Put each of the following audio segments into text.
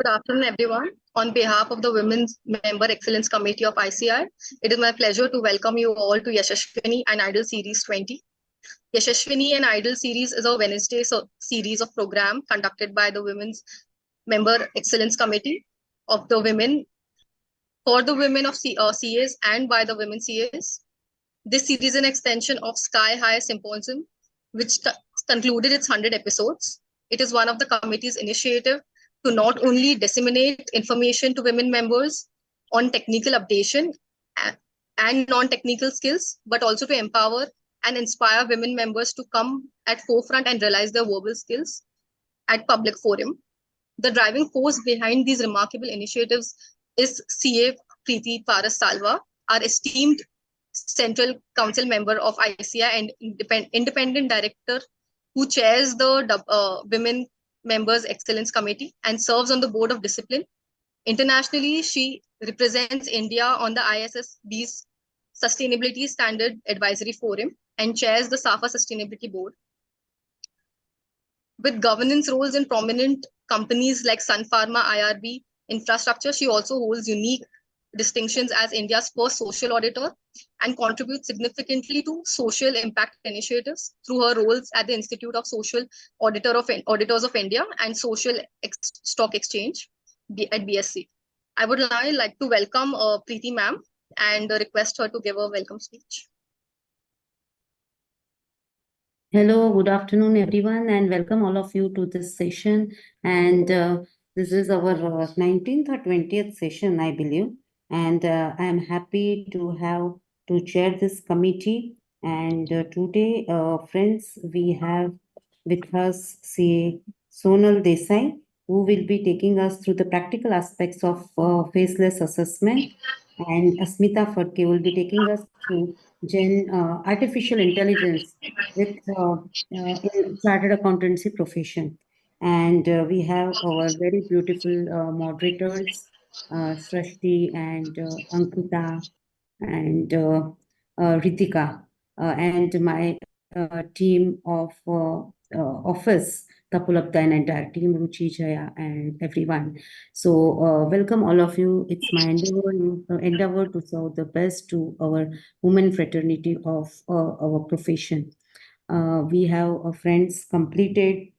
Good afternoon, everyone. On behalf of the Women's Member Excellence Committee of ICI, it is my pleasure to welcome you all to Yashashwini and Idol Series 20. Yashashwini and Idol Series is a Wednesday series of program conducted by the Women's Member Excellence Committee of the Women for the women of CAs and by the women CAs. This series is an extension of Sky High Symposium, which concluded its 100 episodes. It is one of the committee's initiative to not only disseminate information to women members on technical updation and non-technical skills, but also to empower and inspire women members to come at forefront and realize their verbal skills at public forum. The driving force behind these remarkable initiatives is CA Preeti Paras Salva, our esteemed Central Council member of ICI and independent director who chairs the Women Members Excellence Committee and serves on the Board of Discipline. Internationally, she represents India on the ISSB's Sustainability Standard Advisory Forum and chairs the SAFA Sustainability Board. With governance roles in prominent companies like Sun Pharma, IRB, Infrastructure, she also holds unique distinctions as India's first social auditor and contributes significantly to social impact initiatives through her roles at the Institute of Social Auditors of India and Social Stock Exchange at BSc. I would now like to welcome Preeti ma'am and request her to give a welcome speech. Hello, good afternoon, everyone, and welcome all of you to this session. And this is our 19th or 20th session, I believe. And I am happy to have to chair this committee. And today, friends, we have with us CA Sonal Desai, who will be taking us through the practical aspects of faceless assessment. And Asmita Phadke will be taking us through artificial intelligence with in chartered accountancy profession. And we have our very beautiful moderators, Srishti and Ankita and Ritika, and my team of office, Tapulapta and entire team, Ruchi, Jaya, and everyone. So welcome all of you. It's my endeavor to serve the best to our women fraternity of our profession. We have friends completed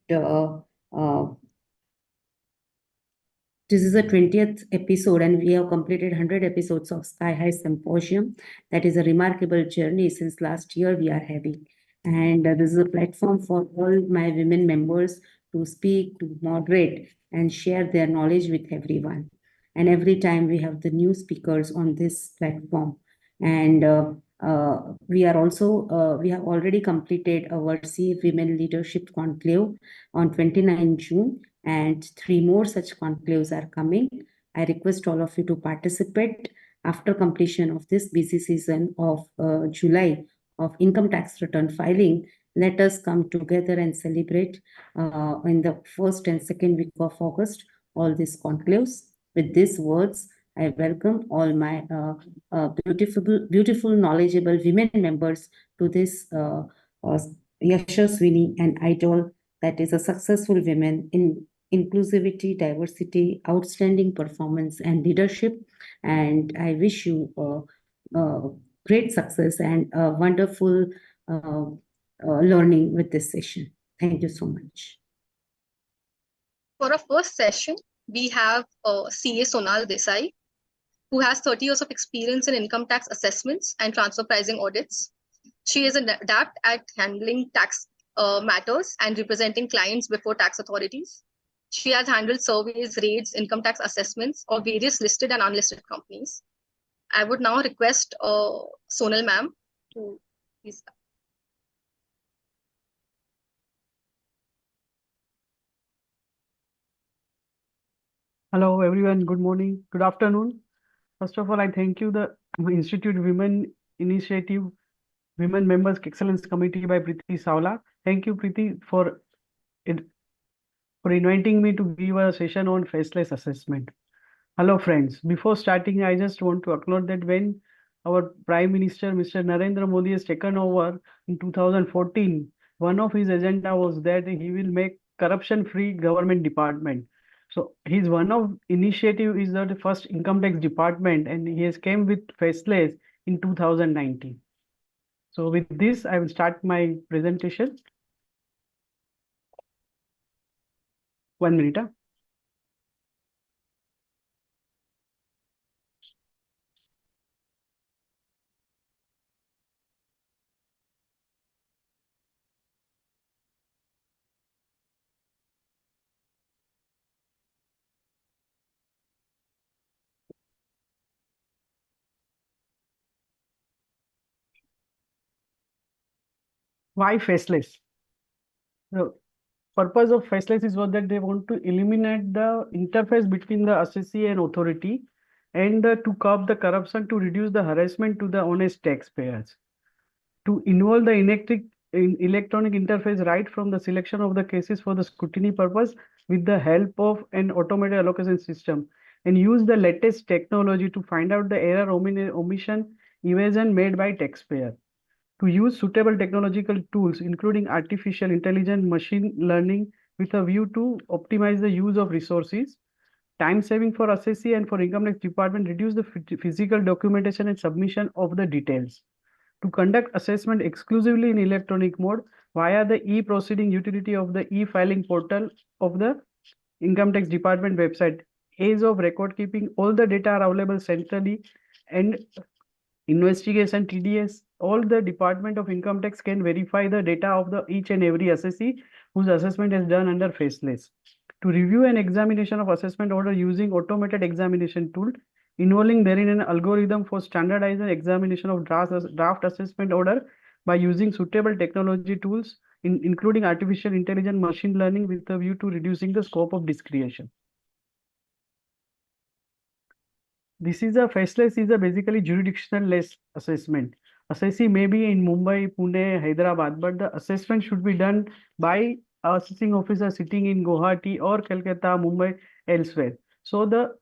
this is the 20th episode, and we have completed 100 episodes of Sky High Symposium. That is a remarkable journey since last year we are having. And this is a platform for all my women members to speak, to moderate, and share their knowledge with everyone. And every time we have the new speakers on this platform. And we have already completed our CA Women Leadership Conclave on 29 June. And 3 more such conclaves are coming. I request all of you to participate after completion of this busy season of July of income tax return filing. Let us come together and celebrate in the first and second week of August all these conclaves. With these words, I welcome all my beautiful, knowledgeable women members to this Yashaswini and Idol, that is a successful women in inclusivity, diversity, outstanding performance, and leadership. And I wish you great success and wonderful learning with this session. Thank you so much. For our first session, we have CA Sonal Desai, who has 30 years of experience in income tax assessments and transfer pricing audits. She is adept at handling tax matters and representing clients before tax authorities. She has handled surveys, raids, income tax assessments of various listed and unlisted companies. I would now request Sonal ma'am to please. Hello, everyone. Good morning. Good afternoon. First of all, I thank you, the Institute Women Initiative Women Members Excellence Committee by Preeti Savla. Thank you, Preeti, for inviting me to give a session on faceless assessment. Hello, friends. Before starting, I just want to acknowledge that when our Prime Minister, Mr. Narendra Modi, has taken over in 2014, one of his agenda was that he will make corruption-free government department. So his one of initiative is the first income tax department, and he has came with faceless in 2019. So with this, I will start my presentation. 1 minute. Why faceless? The purpose of faceless is what that they want to eliminate the interface between the assessee and authority, and to curb the corruption, to reduce the harassment to the honest taxpayers, to involve the electronic interface right from the selection of the cases for the scrutiny purpose with the help of an automated allocation system, and use the latest technology to find out the error, omission, evasion made by taxpayer, to use suitable technological tools, including artificial intelligence, machine learning, with a view to optimize the use of resources, time saving for assessee and for income tax department, reduce the physical documentation and submission of the details, to conduct assessment exclusively in electronic mode via the e-proceeding utility of the e-filing portal of the income tax department website. Ease of record keeping, all the data are available centrally, and investigation, TDS, all the Department of Income Tax can verify the data of the each and every assessee whose assessment is done under faceless. To review an examination of assessment order using automated examination tool, involving therein an algorithm for standardized examination of draft assessment order by using suitable technology tools, including artificial intelligence, machine learning, with a view to reducing the scope of discretion. This is a faceless is a basically jurisdictional-less assessment. Assessee may be in Mumbai, Pune, Hyderabad, but the assessment should be done by a assessing officer sitting in Guwahati or Kolkata, Mumbai, elsewhere. So the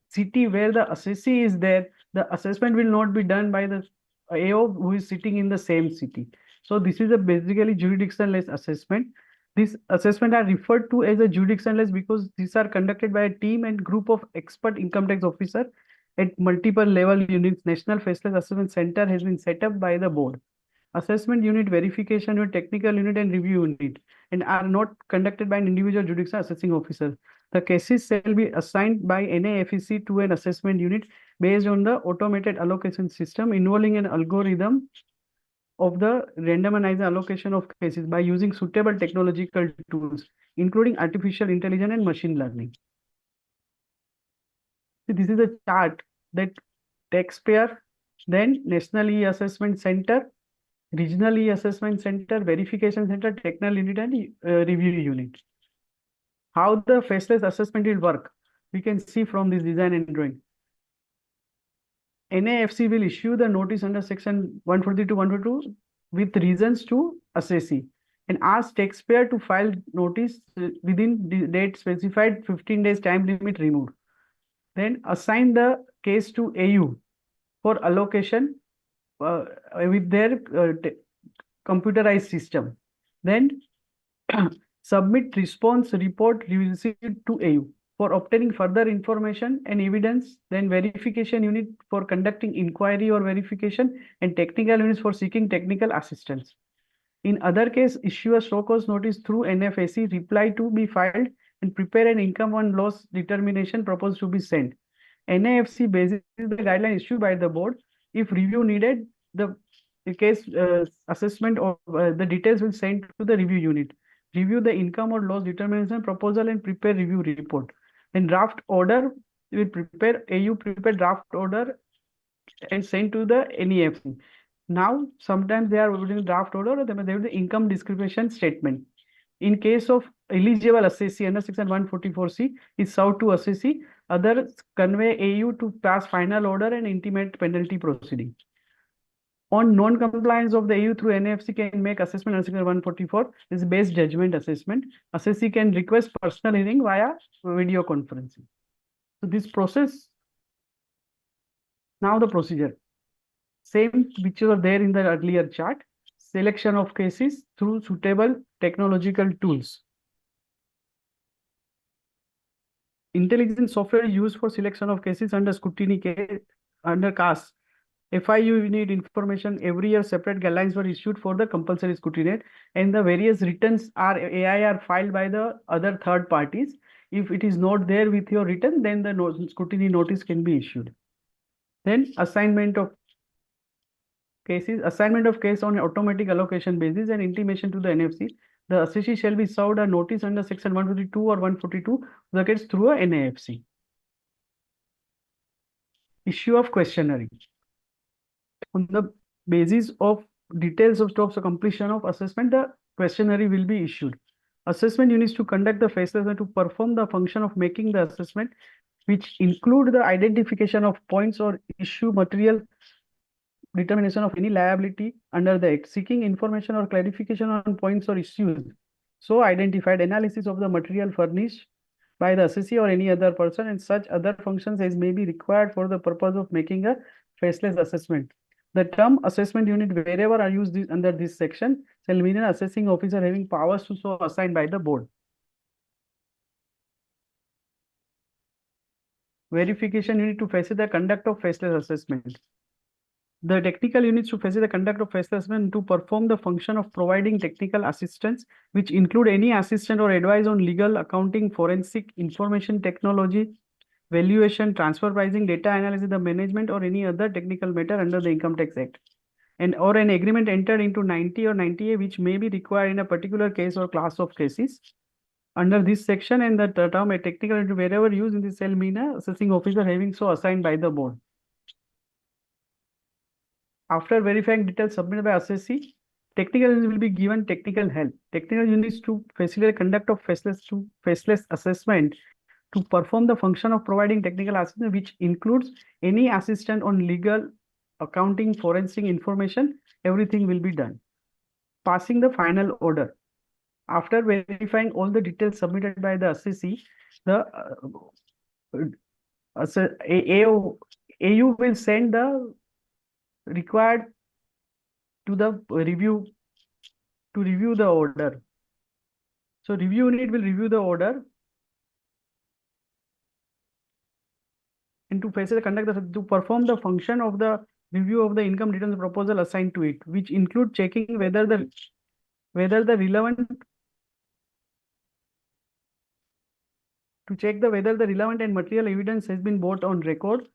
city where the assessee is there, the assessment will not be done by the AO who is sitting in the same city. So this is a basically jurisdictional-less assessment. These assessments are referred to as a jurisdictional-less because these are conducted by a team and group of expert income tax officer at multiple level units. National Faceless Assessment Center has been set up by the board. Assessment unit, verification unit, technical unit, and review unit, and are not conducted by an individual judicial assessing officer. The cases shall be assigned by NAFEC to an assessment unit based on the automated allocation system involving an algorithm of the randomized allocation of cases by using suitable technological tools, including artificial intelligence and machine learning. So this is a chart that taxpayer, then National E-Assessment Center, Regional E-Assessment Center, Verification Center, Technical Unit, and Review Unit. How the faceless assessment will work, we can see from this design and drawing. NAFC will issue the notice under section 142, 142 with reasons to assessee, and ask taxpayer to file notice within the date specified, 15 days time limit removed. Then assign the case to AU for allocation with their computerized system. Then submit response report received to AU for obtaining further information and evidence, then verification unit for conducting inquiry or verification, and technical units for seeking technical assistance. In other case, issue a show cause notice through NFAC, reply to be filed, and prepare an income and loss determination proposed to be sent. NAFC bases the guideline issued by the board. If review needed, the case assessment of the details will send to the review unit. Review the income or loss determination proposal and prepare review report. Then draft order will prepare, AU prepare draft order and send to the NEFC. Now, sometimes they are using draft order, or they will the income discrimination statement. In case of eligible assessee under section 144C is served to assessee, others convey AU to pass final order and intimate penalty proceeding. On non-compliance of the AU through NFC can make assessment under section 144 is based judgment assessment. Assessee can request personal hearing via video conferencing. So this process, now the procedure. Same which were there in the earlier chart. Selection of cases through suitable technological tools. intelligent software is used for selection of cases under scrutiny under CAS. FIU need information every year. Separate guidelines were issued for the compulsory scrutiny, and the various returns are AI are filed by the other third parties. If it is not there with your return, then the scrutiny notice can be issued. Then assignment of cases, assignment of case on automatic allocation basis and intimation to the NFC. The assessee shall be served a notice under section 152 or 142 the case through a NAFC. Issue of questionnaire. On the basis of details of steps of completion of assessment, the questionnaire will be issued. Assessment units to conduct the phases and to perform the function of making the assessment, which include the identification of points or issue material, determination of any liability under the Act, seeking information or clarification on points or issues so identified, analysis of the material furnished by the assessee or any other person, and such other functions as may be required for the purpose of making a faceless assessment. The term assessment unit, wherever are used under this section, shall mean an assessing officer having powers to so assigned by the board. Verification unit to facilitate the conduct of faceless assessment. The technical units to facilitate the conduct of faceless assessment to perform the function of providing technical assistance, which include any assistance or advice on legal, accounting, forensic, information technology, valuation, transfer pricing, data analysis, the management, or any other technical matter under the Income Tax Act, and or an agreement entered into 90 or 90A, which may be required in a particular case or class of cases under this section, and the term a technical unit wherever used in this shall mean a assessing officer having so assigned by the board. After verifying details submitted by assessee, technical units will be given technical help. Technical units to facilitate conduct of faceless assessment to perform the function of providing technical assistance, which includes any assistance on legal, accounting, forensic information, everything will be done. Passing the final order. After verifying all the details submitted by the assessee, the AU will send the required to the review to review the order. So review unit will review the order and to perform the function of the review of the income returns proposal assigned to it, which include checking whether the relevant and material evidence has been brought on record,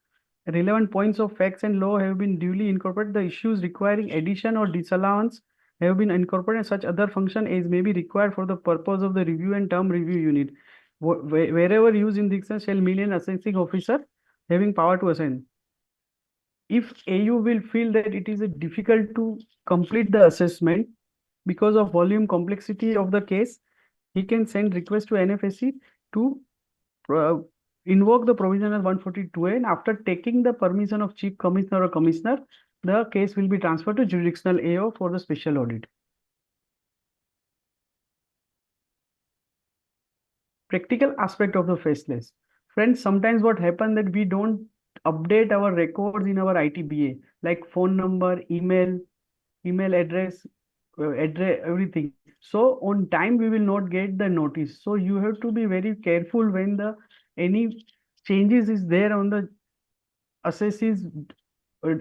relevant points of facts and law have been duly incorporated, the issues requiring addition or disallowance have been incorporated, and such other function as may be required for the purpose of the review and term review unit. Wherever used in this shall mean an assessing officer having power to assign. If AU will feel that it is difficult to complete the assessment because of volume complexity of the case, he can send request to NFSC to invoke the provision of 142A, and after taking the permission of Chief Commissioner or Commissioner, the case will be transferred to jurisdictional AO for the special audit. Practical aspect of the faceless. Friends, sometimes what happens that we don't update our records in our ITBA, like phone number, email address, everything. So on time we will not get the notice. So you have to be very careful when any changes is there on the assessee's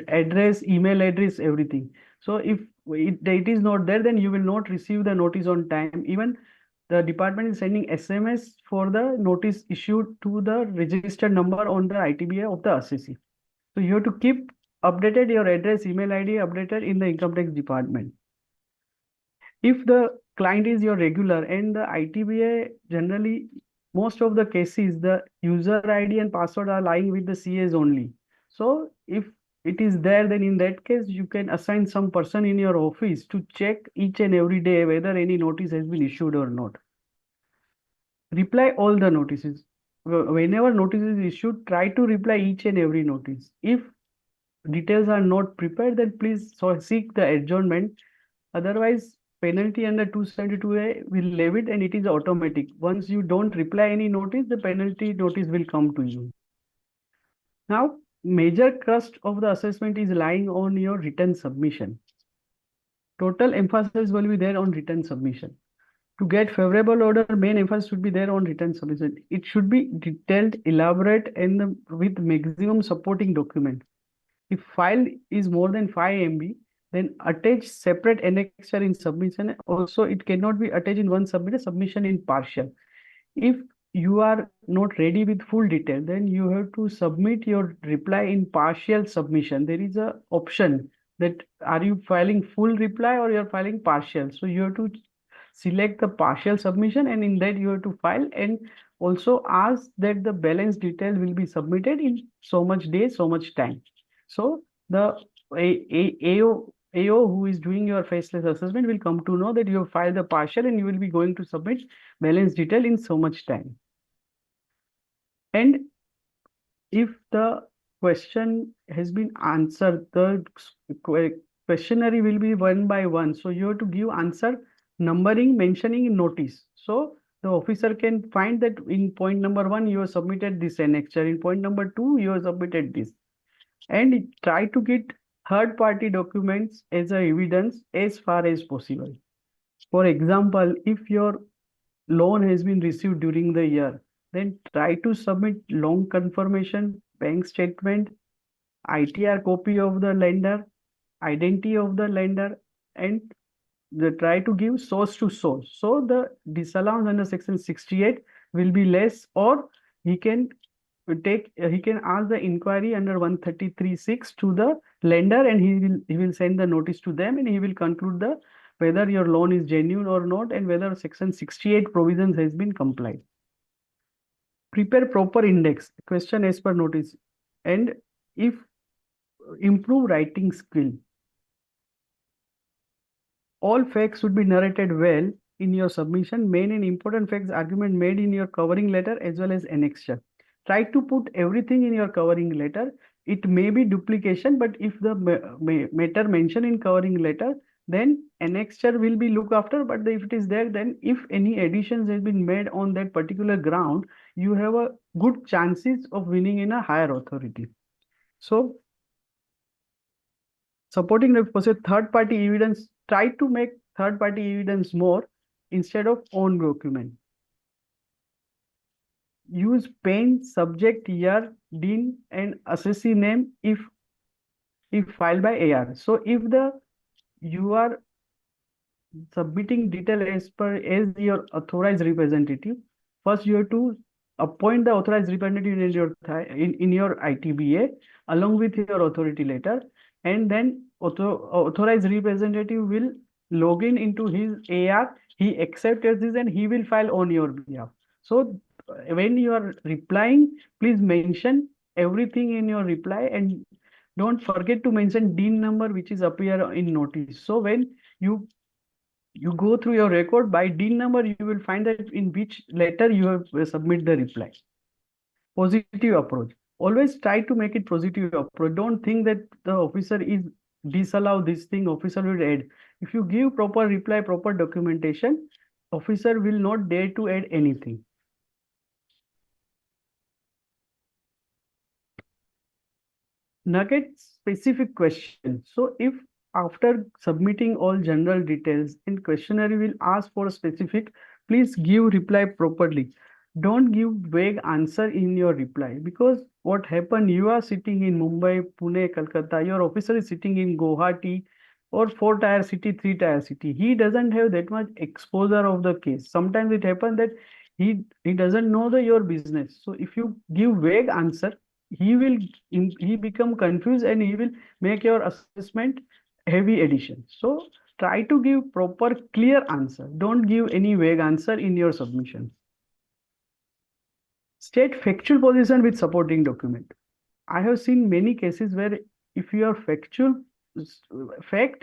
address, email address, everything. So if it is not there, then you will not receive the notice on time. Even the department is sending SMS for the notice issued to the registered number on the ITBA of the assessee. So you have to keep updated your address, email ID updated in the income tax department. If the client is your regular and the ITBA, generally most of the cases the user ID and password are lying with the CAs only. So if it is there, then in that case you can assign some person in your office to check each and every day whether any notice has been issued or not. Reply all the notices. Whenever notice is issued, try to reply each and every notice. If details are not prepared, then please seek the adjournment. Otherwise, penalty under 272A will levy it, and it is automatic. Once you don't reply any notice, the penalty notice will come to you. Now, major crust of the assessment is lying on your written submission. Total emphasis will be there on written submission. To get favorable order, main emphasis should be there on written submission. It should be detailed, elaborate, and with maximum supporting document. If file is more than 5 MB, then attach separate annexure in submission. Also, it cannot be attached in one submission in partial. If you are not ready with full detail, then you have to submit your reply in partial submission. There is a option that are you filing full reply or you're filing partial. So you have to select the partial submission, and in that you have to file, and also ask that the balance detail will be submitted in so much days, so much time. So the AO who is doing your faceless assessment will come to know that you have filed the partial and you will be going to submit balance detail in so much time. And if the question has been answered, the questionnaire will be one by one. So you have to give answer numbering, mentioning in notice. So the officer can find that in point number 1, you have submitted this annexure. In point number 2, you have submitted this. And try to get third-party documents as a evidence as far as possible. For example, if your loan has been received during the year, then try to submit loan confirmation, bank statement, ITR copy of the lender, identity of the lender, and try to give source to source. So the disallowance under section 68 will be less, or he can ask the inquiry under 133(6) to the lender, and he will send the notice to them, and he will conclude the whether your loan is genuine or not, and whether section 68 provisions has been complied. Prepare proper index, question as per notice, and if improve writing skill. All facts should be narrated well in your submission. Main and important facts argument made in your covering letter as well as annexure. Try to put everything in your covering letter. It may be duplication, but if the matter mentioned in covering letter, then annexure will be looked after. But if it is there, then if any additions has been made on that particular ground, you have a good chances of winning in a higher authority. So supporting the third-party evidence, try to make third-party evidence more instead of own document. Use pen, subject, year, dean, and assessee name if filed by AR. So if you are submitting detail as your authorized representative, first you have to appoint the authorized representative in your ITBA along with your authority letter, and then authorized representative will log in into his AR. He accepts this and he will file on your behalf. So when you are replying, please mention everything in your reply, and don't forget to mention DIN number which is appear in notice. So when you go through your record by DIN number, you will find that in which letter you have submit the reply. Positive approach. Always try to make it positive approach. Don't think that the officer is disallow this thing, officer will add. If you give proper reply, proper documentation, officer will not dare to add anything. Nugget specific question. So if after submitting all general details and questionnaire will ask for a specific, please give reply properly. Don't give vague answer in your reply, because what happened, you are sitting in Mumbai, Pune, Kolkata, your officer is sitting in Guwahati or 4-tier city, 3-tier city. He doesn't have that much exposure of the case. Sometimes it happens that he doesn't know your business. So if you give vague answer, he become confused and he will make your assessment heavy addition. So try to give proper clear answer. Don't give any vague answer in your submission. State factual position with supporting document. I have seen many cases where if your fact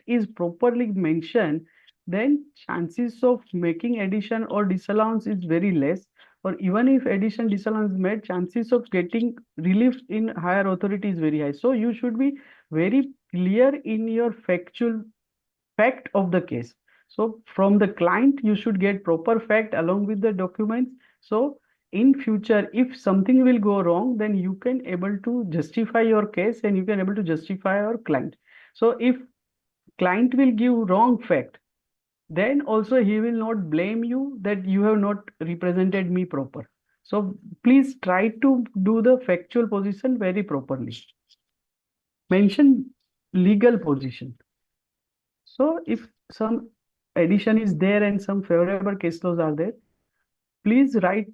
is properly mentioned, then chances of making addition or disallowance is very less, or even if addition disallowance is made, chances of getting relief in higher authority is very high. So you should be very clear in your fact of the case. So from the client, you should get proper fact along with the documents. So in future, if something will go wrong, then you can able to justify your case and you can able to justify your client. So if client will give wrong fact, then also he will not blame you that you have not represented me proper. So please try to do the factual position very properly. Mention legal position. So if some addition is there and some favorable case laws are there, please write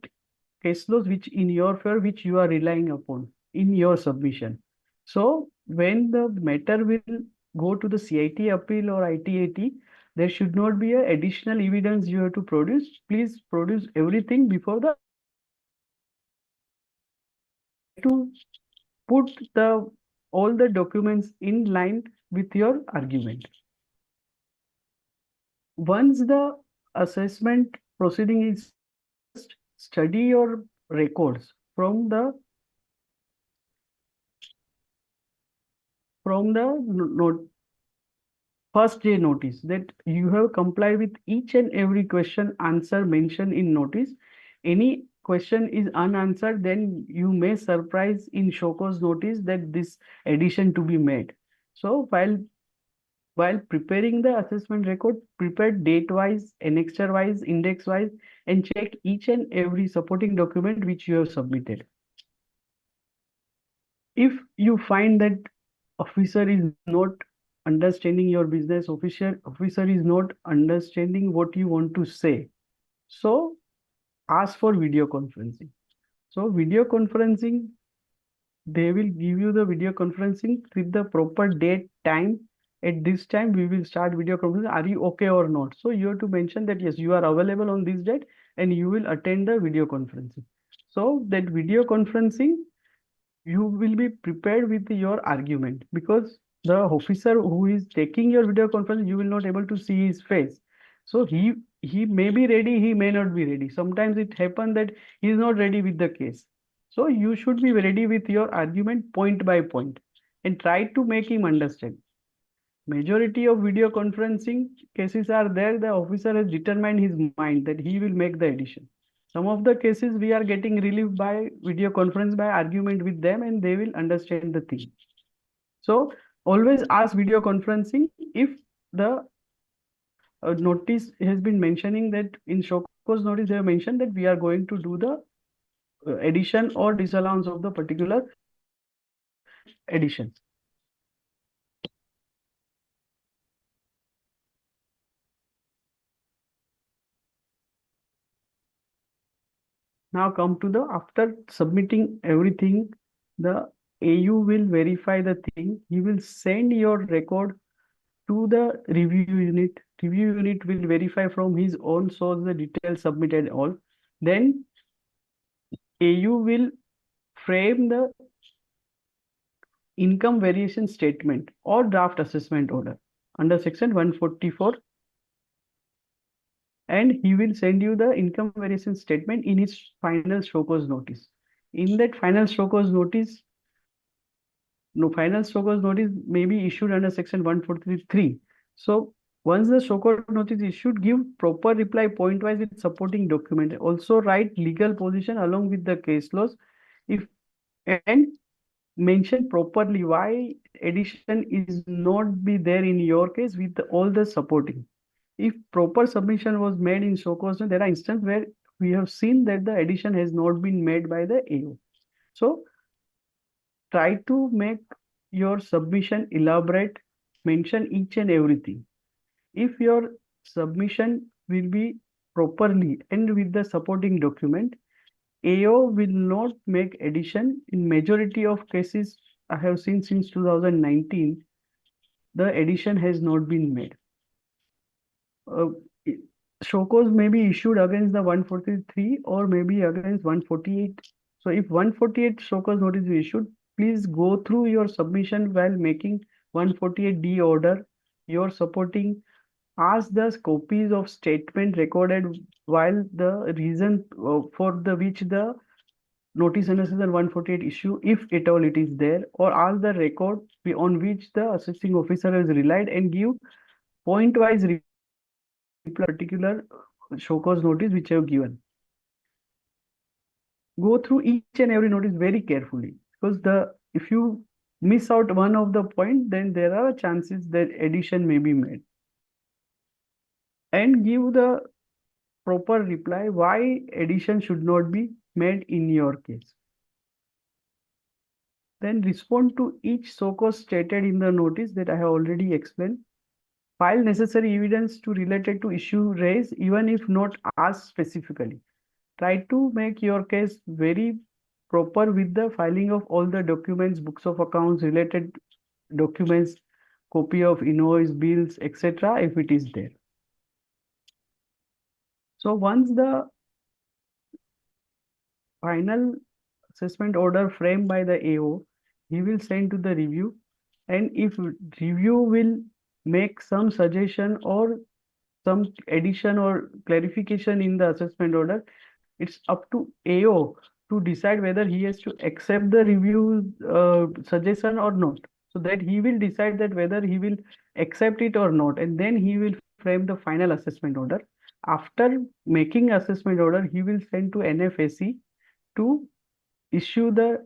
case laws which in your favor, which you are relying upon in your submission. So when the matter will go to the CIT appeal or ITAT, there should not be a additional evidence you have to produce. Please produce everything before the to put the all the documents in line with your argument. Once the assessment proceeding is just study your records from the note first day notice that you have complied with each and every question answer mentioned in notice. Any question is unanswered, then you may surprise in show cause notice that this addition to be made. So while preparing the assessment record, prepare date wise, annexure wise, index wise, and check each and every supporting document which you have submitted. If you find that officer is not understanding your business, officer is not understanding what you want to say, so ask for video conferencing. So video conferencing, they will give you the video conferencing with the proper date, time. At this time, we will start video conferencing. Are you okay or not? So you have to mention that yes, you are available on this date and you will attend the video conferencing. So that video conferencing, you will be prepared with your argument, because the officer who is taking your video conference, you will not able to see his face. So he may be ready, he may not be ready. Sometimes it happens that he is not ready with the case. So you should be ready with your argument point by point and try to make him understand. Majority of video conferencing cases are there, the officer has determined his mind that he will make the addition. Some of the cases we are getting relief by video conference, by argument with them, and they will understand the thing. So always ask video conferencing if the notice has been mentioning that in show cause notice they have mentioned that we are going to do the addition or disallowance of the particular addition. Now come to the, after submitting everything, the AU will verify the thing. He will send your record to the review unit. Review unit will verify from his own source the details submitted all. Then AU will frame the income variation statement or draft assessment order under section 144, and he will send you the income variation statement in his final show cause notice. In that final show cause notice, final show cause notice may be issued under section 143. So once the show cause notice issued, give proper reply point-wise with supporting document. Also write legal position along with the case laws, and mention properly why addition is not be there in your case with all the supporting. If proper submission was made in show cause, there are instances where we have seen that the addition has not been made by the AO. So try to make your submission elaborate, mention each and everything. If your submission will be properly and with the supporting document, AO will not make addition. In majority of cases I have seen since 2019, the addition has not been made. Show cause may be issued against the 143 or maybe against 148. So if 148 show cause notice is issued, please go through your submission while making 148D order. Your supporting, ask the copies of statement recorded while the reason for the which the notice under section 148 issue, if at all it is there, or ask the record on which the assessing officer has relied, and give point-wise reply particular show cause notice which I have given. Go through each and every notice very carefully, because if you miss out one of the point, then there are chances that addition may be made. and give the proper reply why addition should not be made in your case. Then respond to each so-called stated in the notice that I have already explained. File necessary evidence to related to issue raised even if not asked specifically. Try to make your case very proper with the filing of all the documents, books of accounts, related documents, copy of invoice, bills, etc. if it is there. So once the final assessment order framed by the AO, he will send to the review, and if review will make some suggestion or some addition or clarification in the assessment order, it's up to AO to decide whether he has to accept the review suggestion or not. So that he will decide that whether he will accept it or not, and then he will frame the final assessment order. After making assessment order, he will send to NFAC to issue the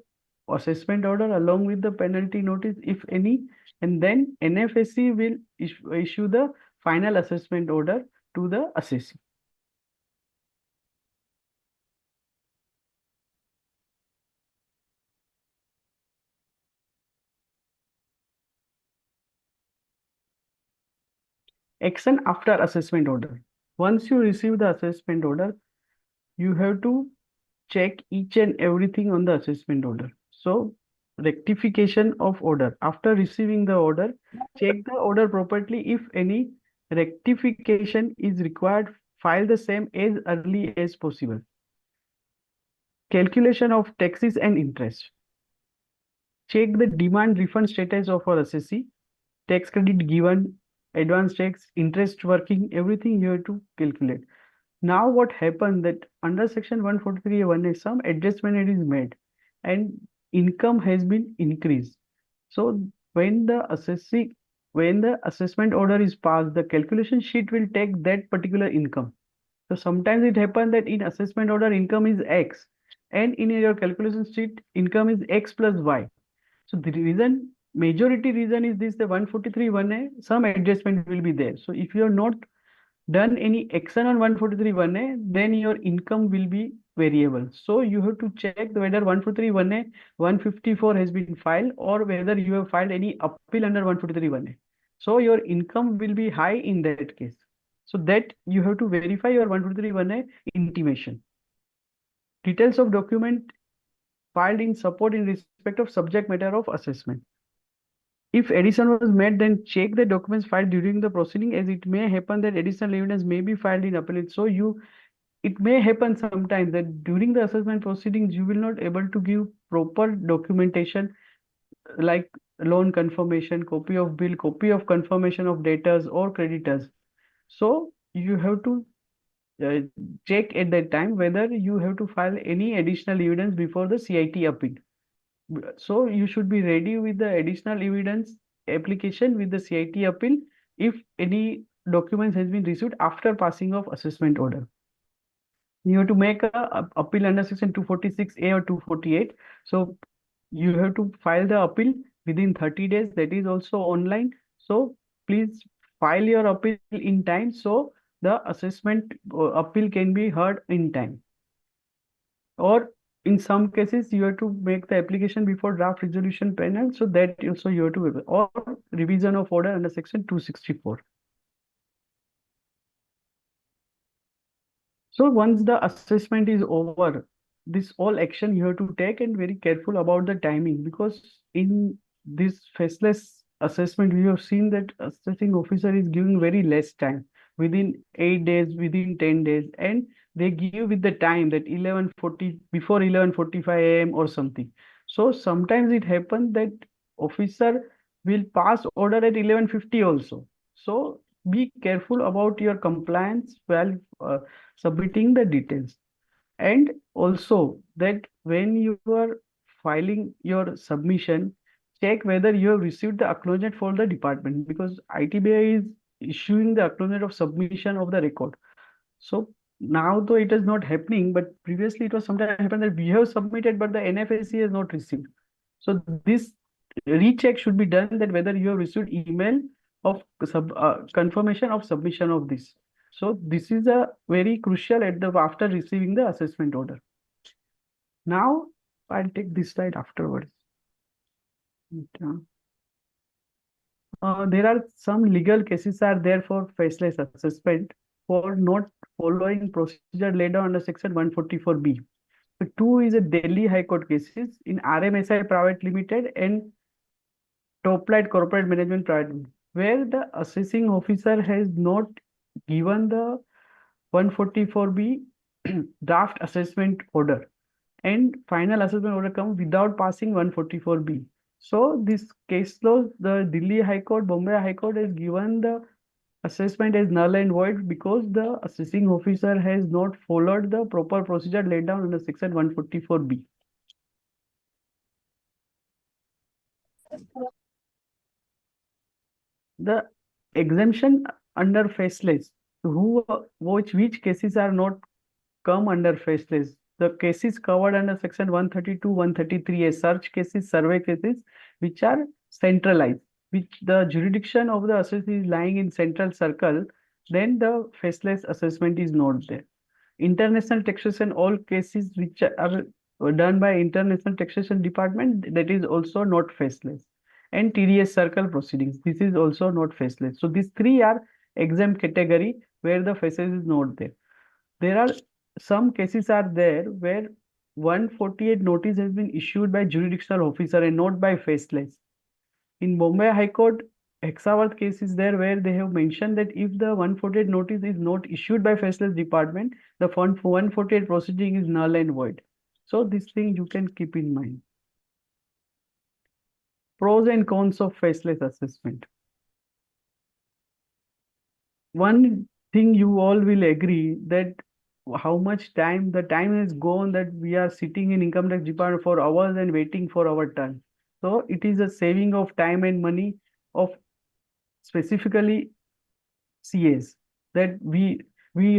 assessment order along with the penalty notice, if any, and then NFAC will issue the final assessment order to the assessee. Action after assessment order. Once you receive the assessment order, you have to check each and everything on the assessment order. So rectification of order. After receiving the order, check the order properly. If any rectification is required, file the same as early as possible. Calculation of taxes and interest. Check the demand refund status of our assessee. Tax credit given, advance tax, interest working, everything you have to calculate. Now what happened that under section 143(1)(a) some adjustment is made and income has been increased. So when the assessment order is passed, the calculation sheet will take that particular income. So sometimes it happens that in assessment order income is X and in your calculation sheet income is X plus Y. So the reason, majority reason is this, the 143(1)(a), some adjustment will be there. So if you are not done any action on 143(1)(a), then your income will be variable. So you have to check whether 143(1)(a) 154 has been filed or whether you have filed any appeal under 143(1)(a). So your income will be high in that case. So that you have to verify your 143(1)(a) intimation. Details of document filed in support in respect of subject matter of assessment. If addition was made, then check the documents filed during the proceeding, as it may happen that additional evidence may be filed in appellate. So it may happen sometimes that during the assessment proceedings, you will not able to give proper documentation like loan confirmation, copy of bill, copy of confirmation of debtors or creditors. So you have to check at that time whether you have to file any additional evidence before the CIT appeal. So you should be ready with the additional evidence application with the CIT appeal if any documents has been received after passing of assessment order. You have to make a appeal under section 246(a) or 248. So you have to file the appeal within 30 days. That is also online. So please file your appeal in time so the assessment appeal can be heard in time. Or in some cases, you have to make the application before draft resolution panel. So that also you have to, or revision of order under section 264. So once the assessment is over, this all action you have to take and very careful about the timing, because in this faceless assessment, we have seen that assessing officer is giving very less time, within 8 days, within 10 days, and they give with the time that 11:40 before 11:45 a.m. or something. So sometimes it happens that officer will pass order at 11:50 also. So be careful about your compliance while submitting the details. And also that when you are filing your submission, check whether you have received the acknowledgement for the department, because ITBI is issuing the acknowledgement of submission of the record. So now though it is not happening, but previously it was sometimes happened that we have submitted but the NFAC has not received. So this recheck should be done, that whether you have received email of confirmation of submission of this. So this is a very crucial at the after receiving the assessment order. Now I'll take this slide afterwards. There are some legal cases are there for faceless assessment for not following procedure laid down under section 144B. So two is a Delhi High Court cases in RMSI Private Limited and Toplight Corporate Management Private Limited, where the assessing officer has not given the 144B draft assessment order, and final assessment order comes without passing 144B. So this case law, the Delhi High Court, Bombay High Court has given the assessment as null and void because the assessing officer has not followed the proper procedure laid down under section 144B. The exemption under faceless, which cases are not come under faceless? The cases covered under section 132, 133, as search cases, survey cases, which are centralized, which the jurisdiction of the assessee is lying in central circle, then the faceless assessment is not there. International taxation, all cases which are done by international taxation department, that is also not faceless. And TDS circle proceedings, this is also not faceless. So these three are exempt category where the faceless is not there. There are some cases are there where 148 notice has been issued by jurisdictional officer and not by faceless. In Bombay High Court, Hexaworth case is there where they have mentioned that if the 148 notice is not issued by faceless department, the 148 proceeding is null and void. So this thing you can keep in mind. Pros and cons of faceless assessment. One thing you all will agree that how much time the time has gone that we are sitting in income tax department for hours and waiting for our turn. So it is a saving of time and money of specifically CAs that we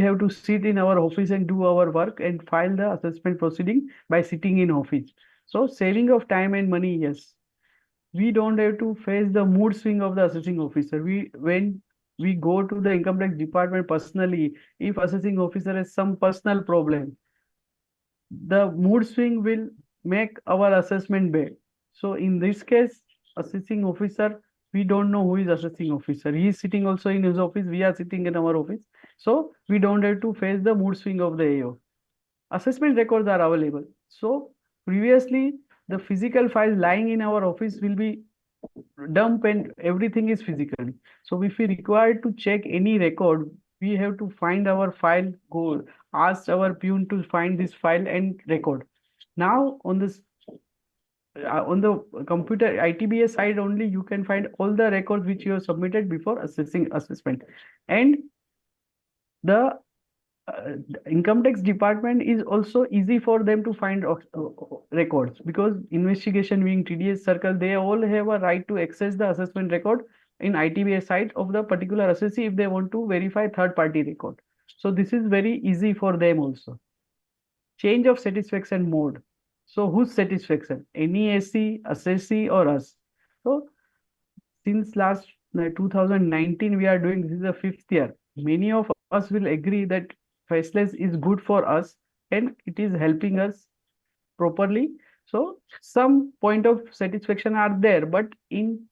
have to sit in our office and do our work and file the assessment proceeding by sitting in office. So saving of time and money, yes. We don't have to face the mood swing of the assessing officer. When we go to the income tax department personally, if assessing officer has some personal problem, the mood swing will make our assessment bad. So in this case, assessing officer, we don't know who is assessing officer. He is sitting also in his office. We are sitting in our office. So we don't have to face the mood swing of the AO. Assessment records are available. So previously, the physical file lying in our office will be dump and everything is physical. So if we require to check any record, we have to find our file, go ask our peon to find this file and record. Now on this on the computer ITBA side only, you can find all the records which you have submitted before assessing assessment. And the income tax department is also easy for them to find records because investigation wing, TDS circle, they all have a right to access the assessment record in ITBA site of the particular assessee if they want to verify third party record. So this is very easy for them also. Change of satisfaction mode. So whose satisfaction? Any SC, assessee or us? So since last 2019 we are doing, this is the 5th year. Many of us will agree that faceless is good for us and it is helping us properly. So some point of satisfaction are there, but in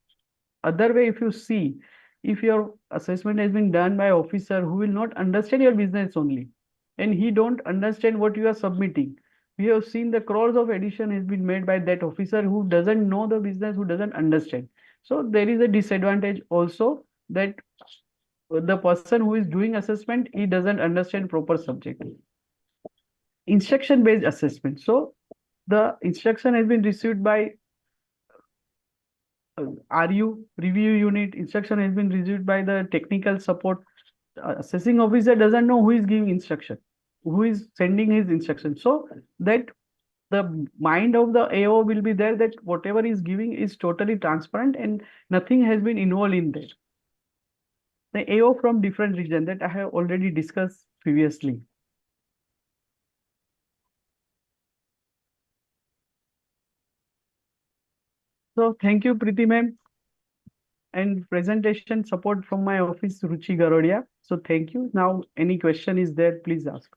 other way, if you see, if your assessment has been done by officer who will not understand your business only, and he don't understand what you are submitting. We have seen the crores of addition has been made by that officer who doesn't know the business, who doesn't understand. So there is a disadvantage also that the person who is doing assessment, he doesn't understand proper subject. Instruction based assessment. So the instruction has been received by RU review unit. Instruction has been received by the technical support. Assessing officer doesn't know who is giving instruction, who is sending his instruction. So that the mind of the AO will be there that whatever is giving is totally transparent and nothing has been involved in that. The AO from different region that I have already discussed previously. So thank you, Preeti ma'am. and presentation support from my office, Ruchi Garodia. So thank you. Now, any question is there, please ask.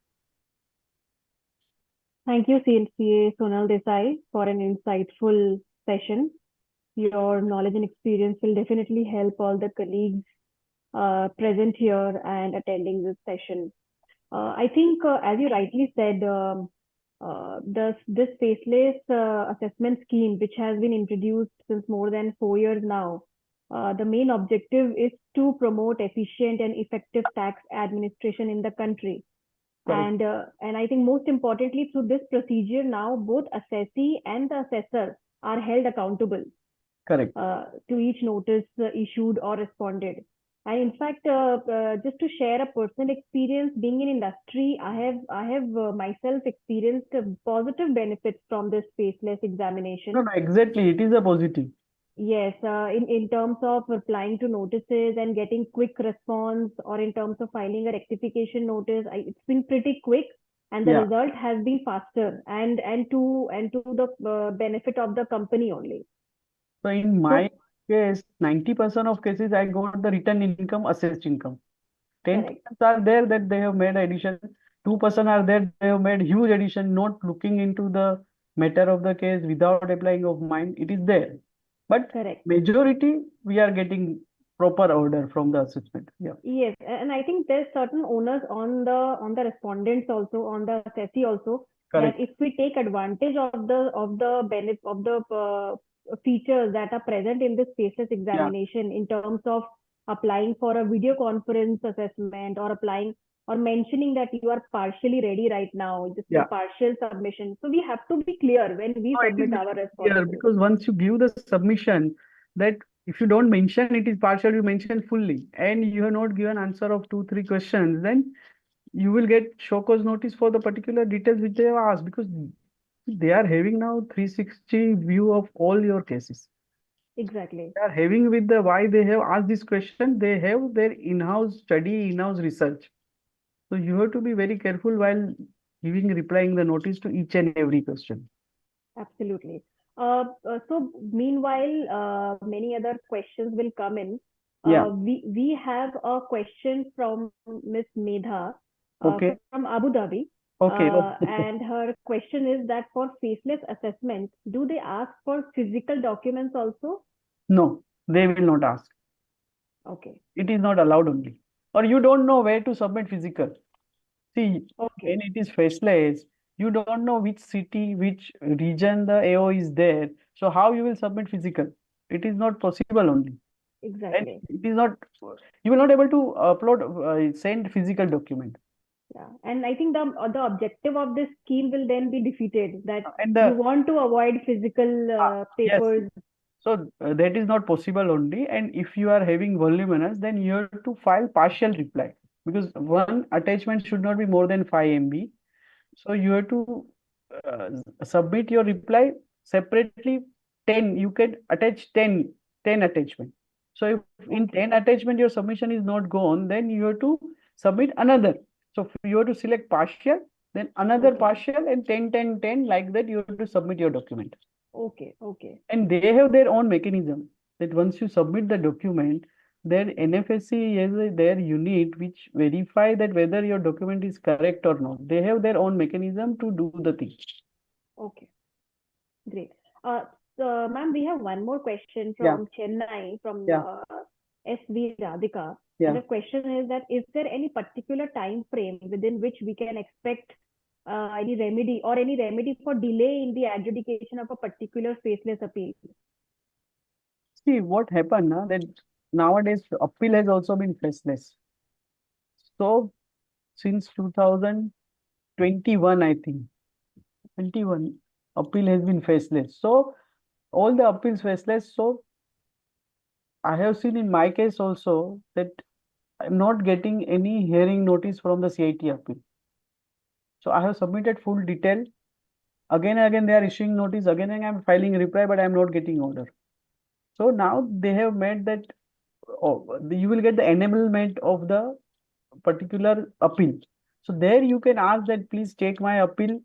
Thank you, CLCA Sonal Desai, for an insightful session. Your knowledge and experience will definitely help all the colleagues present here and attending this session. I think, as you rightly said, this faceless assessment scheme, which has been introduced since more than 4 years now, the main objective is to promote efficient and effective tax administration in the country. Correct. And I think most importantly, through this procedure now, both assessee and the assessor are held accountable Correct. to each notice issued or responded. And in fact, just to share a personal experience, being in industry, I have myself experienced positive benefits from this faceless examination. No, exactly. It is a positive. Yes, in terms of replying to notices and getting quick response, or in terms of filing a rectification notice, it's been pretty quick, and the Yeah. result has been faster, and to the benefit of the company only. So in my case, 90% of cases I got the return income, assessed income. 10% Correct. are there that they have made addition. 2% are there they have made huge addition, not looking into the matter of the case without applying of mind. It is there. But Correct. majority we are getting proper order from the assessment. Yeah. Yes, and I think there's certain onus on the respondents also, on the assessee also, that Correct. if we take advantage of the benefit of the features that are present in this faceless examination, in terms of applying for a video conference assessment, or applying or mentioning that you are partially ready right now, this is Yeah. a partial submission. So we have to be clear when we No, it is submit our very responses. clear, because once you give the submission, that if you don't mention it is partial, you mention fully, and you have not given answer of 2, 3 questions, then you will get show cause notice for the particular details which they have asked, because they are having now 360 view of all your cases. Exactly. They are having with the why they have asked this question, they have their in-house study, in-house research. So you have to be very careful while replying the notice to each and every question. Absolutely. So meanwhile, many other questions will come in. Yeah. We have a question from Miss Medha Okay. from Abu Dhabi. Okay. And her question is that for faceless assessment, do they ask for physical documents also? No, they will not ask. Okay. It is not allowed only. Or you don't know where to submit physical. See, Okay. when it is faceless, you don't know which city, which region the AO is there. So how you will submit physical? It is not possible only. And Exactly. it is not, you will not able to upload, send physical document. Yeah. And I think the objective of this scheme will then be defeated, that And you the, want to avoid physical yes. papers. So that is not possible only. And if you are having voluminous, then you have to file partial reply, because one attachment should not be more than 5 MB. So you have to submit your reply separately. 10, you can attach 10 attachment. So if in 10 attachment your submission is not gone, then you have to submit another. So you have to select partial, then another Okay. partial, and 10, 10, 10, like that you have to submit your document. Okay. Okay. And they have their own mechanism that once you submit the document, their NFSC has their unit which verify that whether your document is correct or not. They have their own mechanism to do the thing. Okay. Great. So, ma'am, we have one more question Yeah. from Chennai, from Yeah. SV Radhika. And Yeah. the question is that, is there any particular time frame within which we can expect any remedy for delay in the adjudication of a particular faceless appeal? See what happened now, that nowadays appeal has also been faceless. So since 2021, I think 21 appeal has been faceless. So all the appeals faceless. So I have seen in my case also that I'm not getting any hearing notice from the CIT appeal. So I have submitted full detail. Again and again they are issuing notice. Again and I'm filing reply, but I'm not getting order. So now they have made that you will get the enablement of the particular appeal. So there you can ask that please take my appeal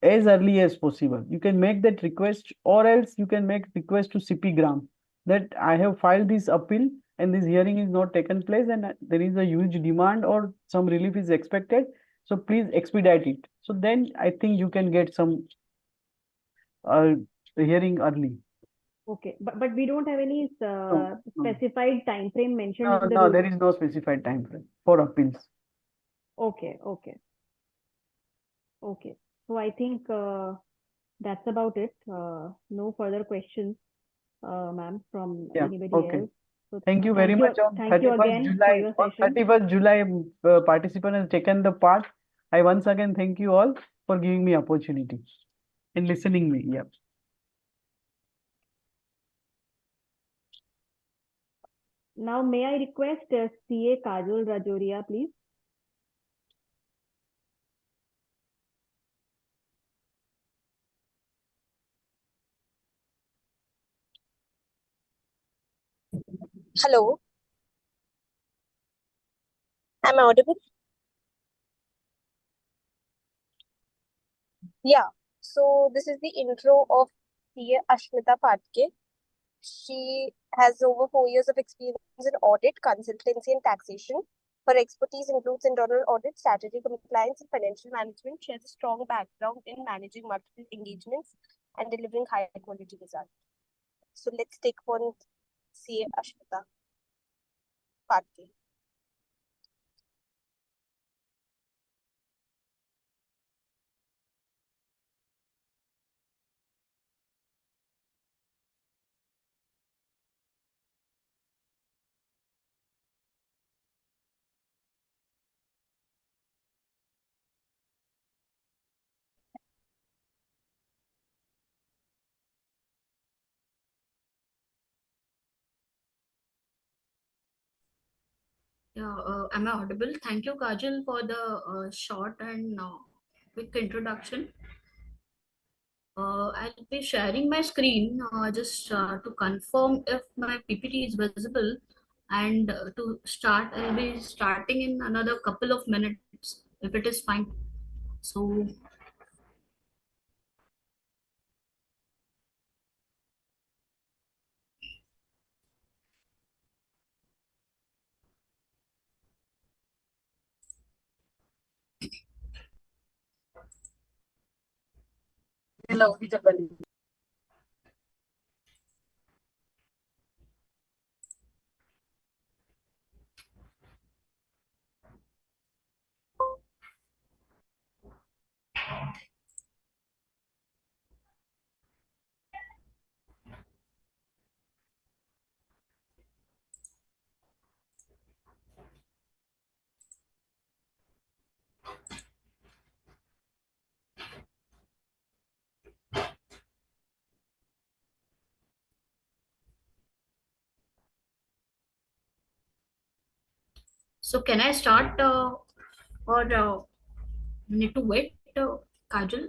as early as possible. You can make that request, or else you can make request to CP Gram. that I have filed this appeal and this hearing is not taken place and there is a huge demand or some relief is expected. So please expedite it. So then I think you can get some hearing early. Okay, but we don't have any No. specified time frame mentioned in the No, rule. there is no specified time frame for appeals. Okay. So I think that's about it. No further questions, ma'am, from Yeah, anybody okay. else. So Thank you very much. On thank you 31st again for July, your on session. 31st July, participant has taken the part. I once again thank you all for giving me opportunity and listening me. Yeah. Now, may I request CA Kajol Rajoria, please? Hello, am I audible? Yeah. So this is the intro of CA Ashmita Patke. She has over 4 years of experience in audit, consultancy, and taxation. Her expertise includes internal audit, statutory compliance, and financial management. She has a strong background in managing multiple engagements and delivering high quality results. So let's take on CA Ashmita Patke. Yeah, am I audible? Thank you, Kajal, for the short and quick introduction. I'll be sharing my screen just to confirm if my PPT is visible. And to start, I'll be starting in another couple of minutes if it is fine. So, so can I start or need to wait, Kajal?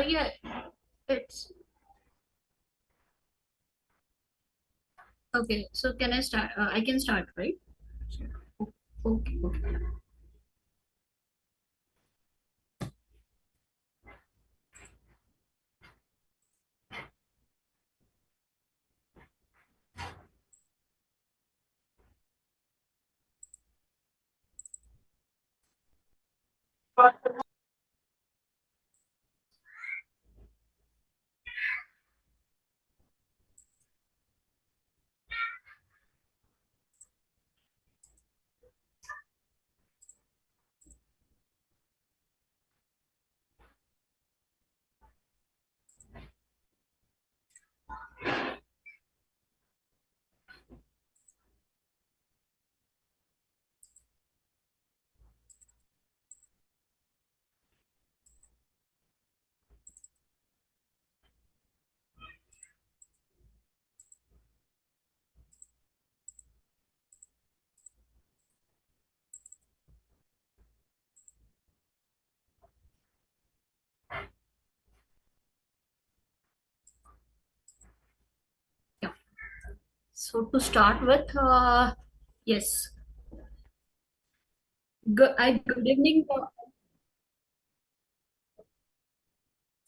Yeah, it's okay. So can I start? I can start, right? Okay, okay. So to start with, yes. Good evening.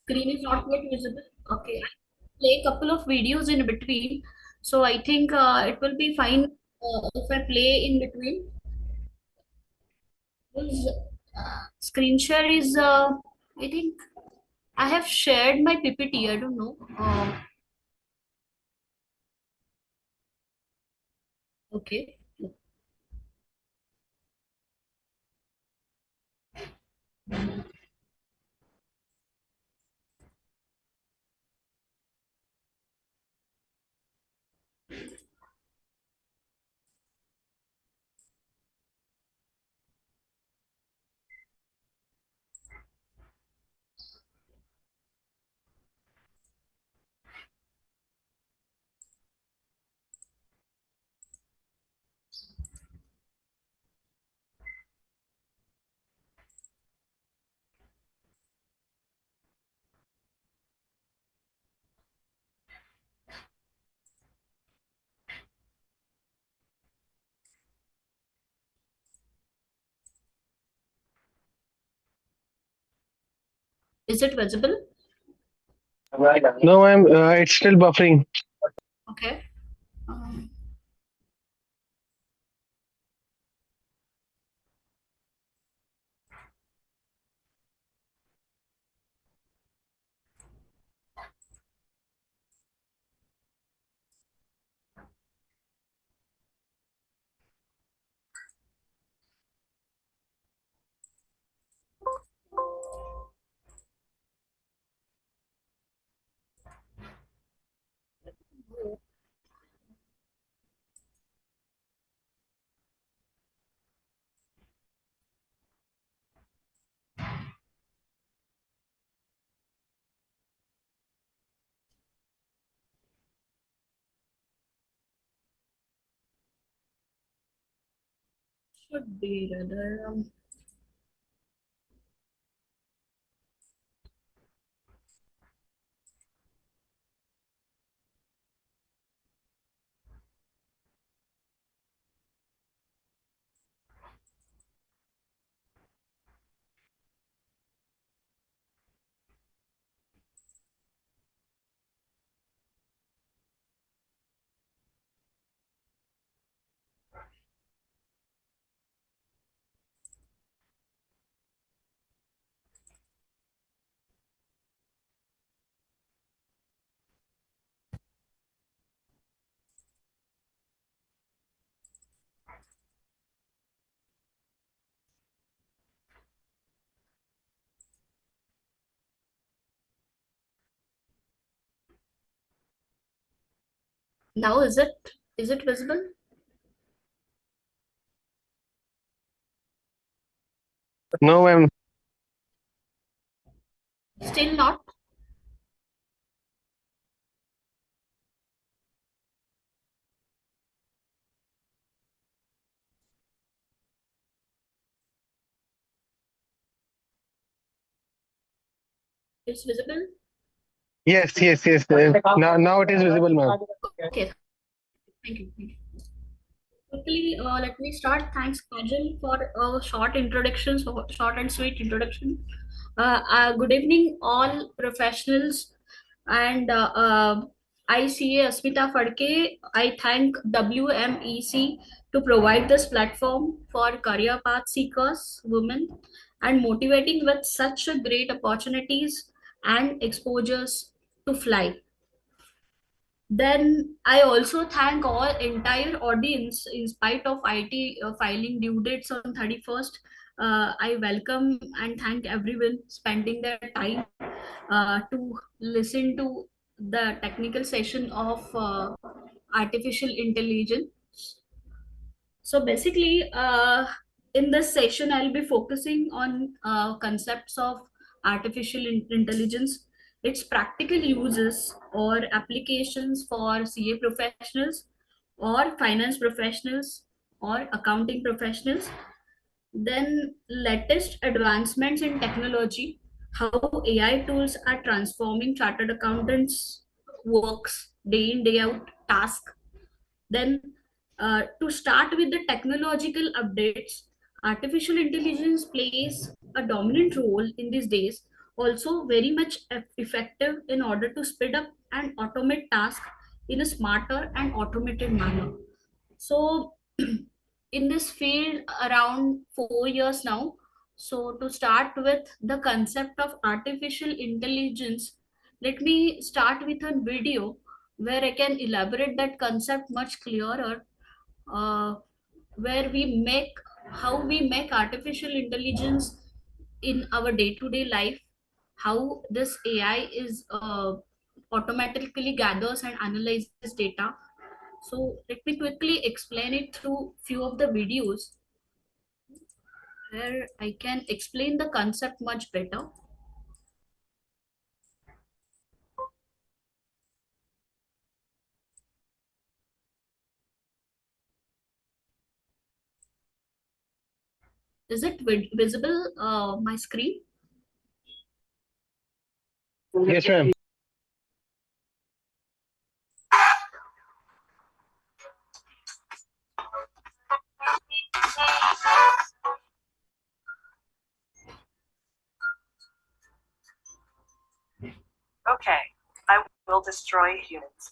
Screen is not yet visible. Okay. Play a couple of videos in between. So I think it will be fine if I play in between. Because, screen share is, I think I have shared my PPT. I don't know. Okay. Is it visible? No, I'm. It's still buffering. Okay. Um, should be rather. Now is it visible? No, I'm. Still not. It's visible. Yes, yes, yes. Now it is visible, ma'am. Okay. Thank you. Thank you. Quickly, let me start. Thanks, Kajal, for a short introduction, so short and sweet introduction. Good evening, all professionals, and ICA Asmita Fadke. I thank WMEC to provide this platform for career path seekers, women, and motivating with such a great opportunities and exposures to fly. Then I also thank all entire audience in spite of IT filing due dates on 31st. I welcome and thank everyone spending their time to listen to the technical session of artificial intelligence. So basically, in this session, I'll be focusing on concepts of artificial intelligence, its practical uses or applications for CA professionals or finance professionals or accounting professionals. Then latest advancements in technology, how AI tools are transforming chartered accountants' works day in, day out task, Then, to start with the technological updates, artificial intelligence plays a dominant role in these days, also very much effective in order to speed up and automate tasks in a smarter and automated manner. So, in this field, around 4 years now. So, to start with the concept of artificial intelligence, let me start with a video where I can elaborate that concept much clearer, uh, where we make how we make artificial intelligence in our day-to-day life, how this AI is automatically gathers and analyzes data. So let me quickly explain it through few of the videos where I can explain the concept much better. Is it visible, my screen? Yes, ma'am. Okay, I will destroy humans.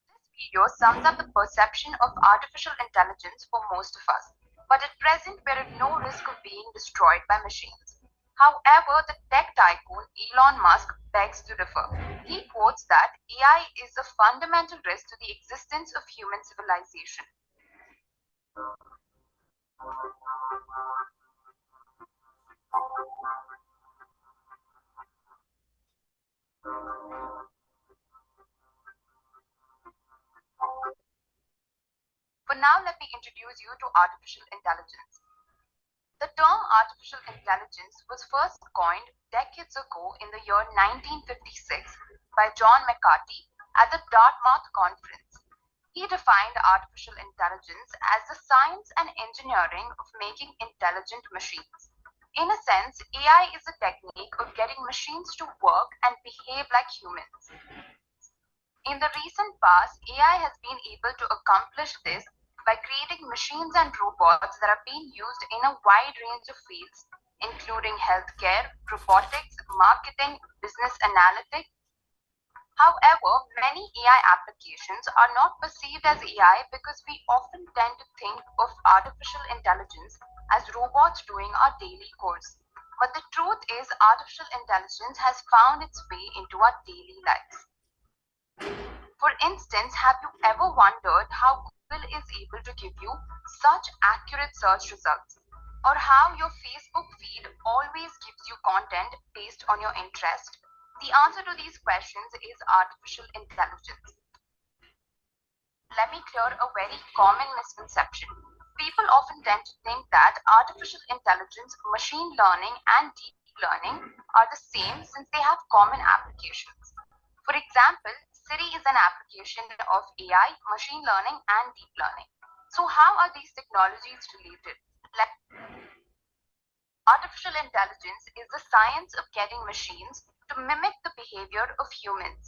This video sums up the perception of artificial intelligence for most of us, but at present we're at no risk of being destroyed by machines. However, the tech tycoon Elon Musk begs to differ. He quotes that AI is a fundamental risk to the existence of human civilization. For now, let me introduce you to artificial intelligence. The term artificial intelligence was first coined decades ago in the year 1956 by John McCarthy at the Dartmouth Conference. He defined artificial intelligence as the science and engineering of making intelligent machines. In a sense, AI is a technique of getting machines to work and behave like humans. In the recent past, AI has been able to accomplish this by creating machines and robots that are being used in a wide range of fields, including healthcare, robotics, marketing, business analytics. However, many AI applications are not perceived as AI because we often tend to think of artificial intelligence as robots doing our daily chores. But the truth is, artificial intelligence has found its way into our daily lives. For instance, have you ever wondered how Google is able to give you such accurate search results? Or how your Facebook feed always gives you content based on your interest? The answer to these questions is artificial intelligence. Let me clear a very common misconception. People often tend to think that artificial intelligence, machine learning, and deep learning are the same since they have common applications. For example, Siri is an application of AI, machine learning, and deep learning. So how are these technologies related? Artificial intelligence is the science of getting machines to mimic the behavior of humans.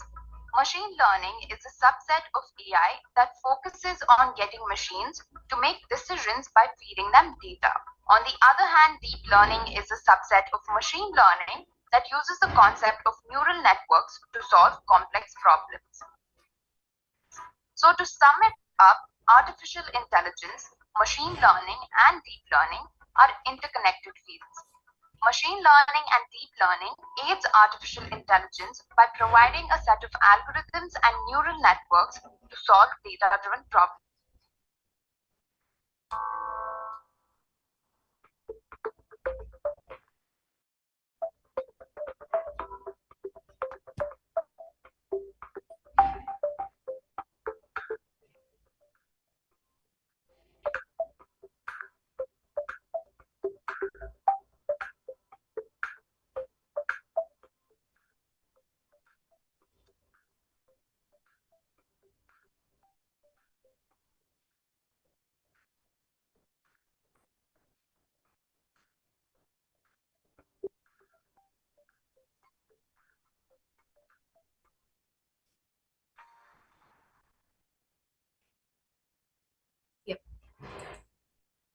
Machine learning is a subset of AI that focuses on getting machines to make decisions by feeding them data. On the other hand, deep learning is a subset of machine learning that uses the concept of neural networks to solve complex problems. So to sum it up, artificial intelligence, machine learning, and deep learning are interconnected fields. Machine learning and deep learning aids artificial intelligence by providing a set of algorithms and neural networks to solve data-driven problems.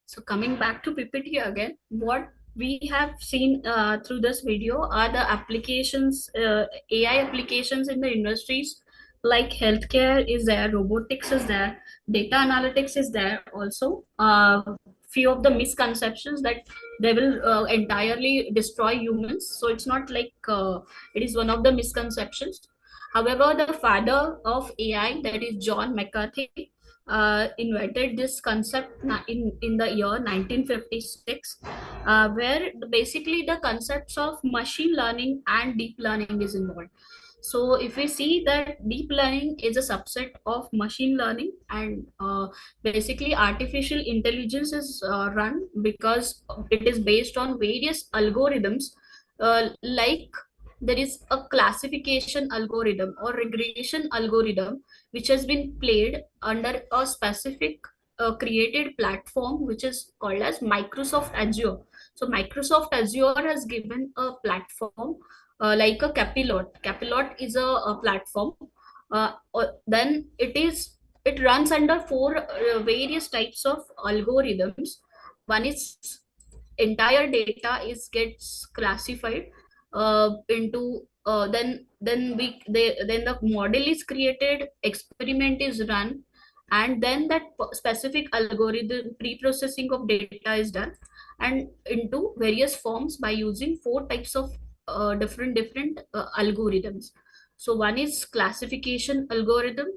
So coming back to PPT again, what we have seen through this video are the applications, AI applications in the industries like healthcare is there, robotics is there, data analytics is there also. Few of the misconceptions that they will entirely destroy humans. So it's not like it is one of the misconceptions. However, the father of AI, that is John McCarthy, invented this concept in the year 1956, where basically the concepts of machine learning and deep learning is involved. So if we see that deep learning is a subset of machine learning, and basically artificial intelligence is run because it is based on various algorithms, like there is a classification algorithm or regression algorithm which has been played under a specific created platform which is called as Microsoft Azure. So Microsoft Azure has given a platform like a Capilot. Capilot is a platform. Then it runs under four various types of algorithms. One is entire data is gets classified into then the model is created, experiment is run, and then that specific algorithm pre-processing of data is done and into various forms by using four types of different algorithms. So one is classification algorithm,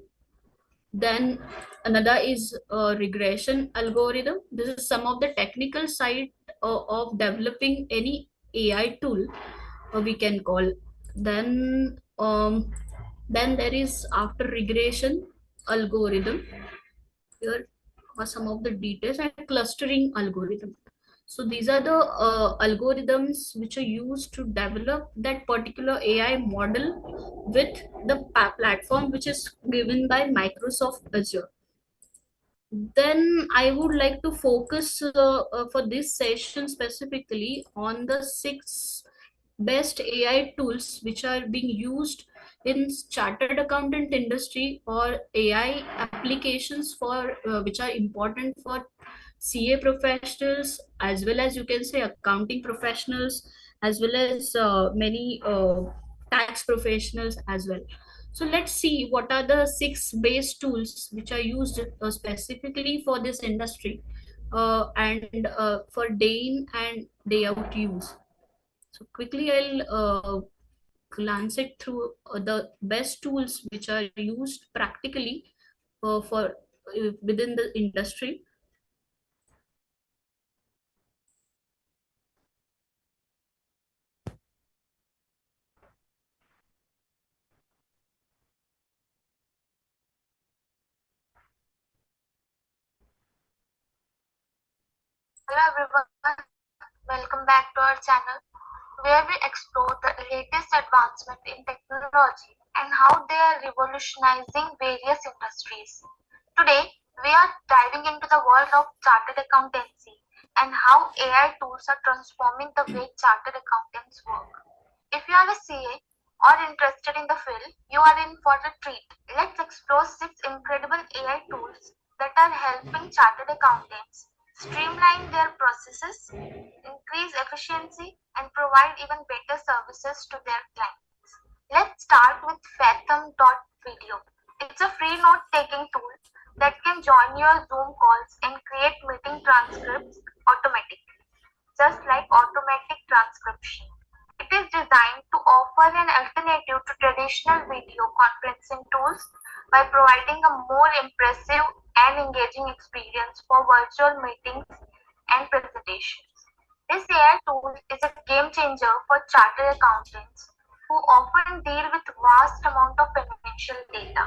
then another is a regression algorithm. This is some of the technical side of developing any AI tool we can call. Then then there is after regression algorithm. Here are some of the details and clustering algorithm. So these are the algorithms which are used to develop that particular AI model with the platform which is given by Microsoft Azure. Then I would like to focus for this session specifically on the 6 best AI tools which are being used in chartered accountant industry, or AI applications for which are important for CA professionals, as well as you can say accounting professionals, as well as many tax professionals as well. So let's see what are the 6 base tools which are used specifically for this industry and for day in and day out use. So quickly I'll glance it through the best tools which are used practically for within the industry. Hello everyone, welcome back to our channel where we explore the latest advancement in technology and how they are revolutionizing various industries. Today, we are diving into the world of chartered accountancy and how AI tools are transforming the way chartered accountants work. If you are a CA or interested in the field, you are in for a treat. Let's explore 6 incredible AI tools that are helping chartered accountants streamline their processes, increase efficiency, and provide even better services to their clients. Let's start with Fathom.video. It's a free note-taking tool that can join your Zoom calls and create meeting transcripts automatically, just like automatic transcription. It is designed to offer an alternative to traditional video conferencing tools by providing a more impressive and engaging experience for virtual meetings and presentations. This AI tool is a game changer for chartered accountants who often deal with vast amount of financial data.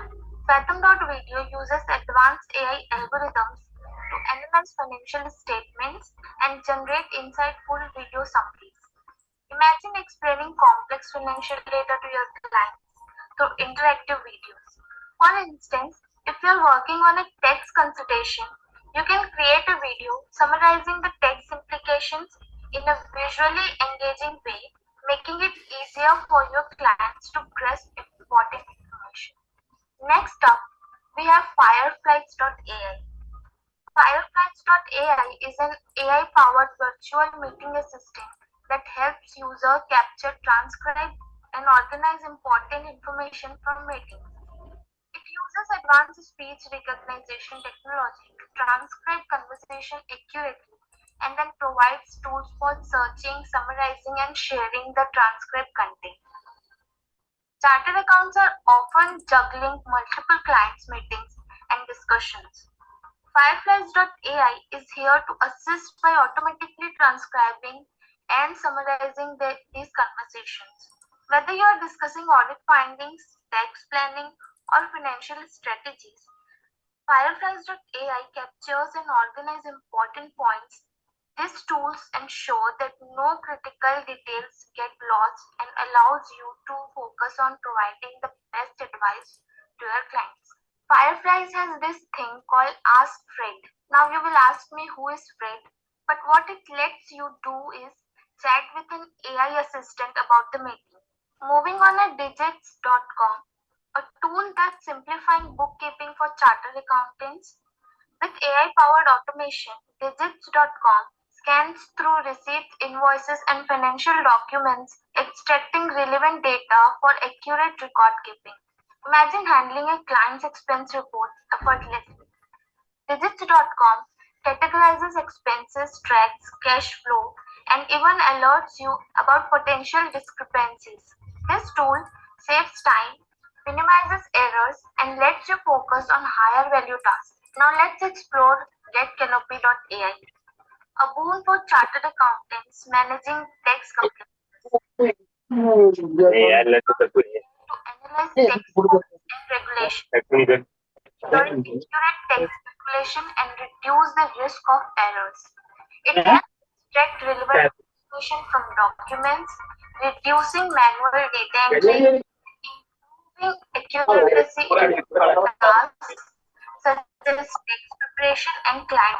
Fathom.video uses advanced AI algorithms to analyze financial statements and generate insightful video summaries. Imagine explaining complex financial data to your clients through interactive videos. For instance, if you're working on a tax consultation, you can create a video summarizing the tax implications in a visually engaging way, making it easier for your clients to grasp important information. Next up, we have Fireflies.ai. Fireflies.ai is an AI-powered virtual meeting assistant that helps users capture, transcribe, and organize important information from meetings. It uses advanced speech recognition technology to transcribe conversation accurately and then provides tools for searching, summarizing, and sharing the transcribed content. Chartered accountants are often juggling multiple clients' meetings and discussions. Fireflies.ai is here to assist by automatically transcribing and summarizing these conversations. Whether you are discussing audit findings, tax planning, or financial strategies, Fireflies.ai captures and organizes important points. These tools ensure that no critical details get lost and allows you to focus on providing the best advice to your clients. Fireflies has this thing called Ask Fred. Now you will ask me who is Fred, but what it lets you do is chat with an AI assistant about the meeting. Moving on at digits.com, a tool that's simplifying bookkeeping for chartered accountants. With AI-powered automation, digits.com scans through receipts, invoices, and financial documents, extracting relevant data for accurate record keeping. Imagine handling a client's expense report effortlessly. Digits.com categorizes expenses, tracks cash flow, and even alerts you about potential discrepancies. This tool saves time, minimizes errors, and lets you focus on higher value tasks. Now let's explore GetCanopy.ai, a boon for chartered accountants managing tax compliance. To analyze tax codes and regulations, ensure accurate tax calculation and reduce the risk of errors. It helps extract relevant information from documents, reducing manual data entry, improving accuracy in tasks such as tax preparation and client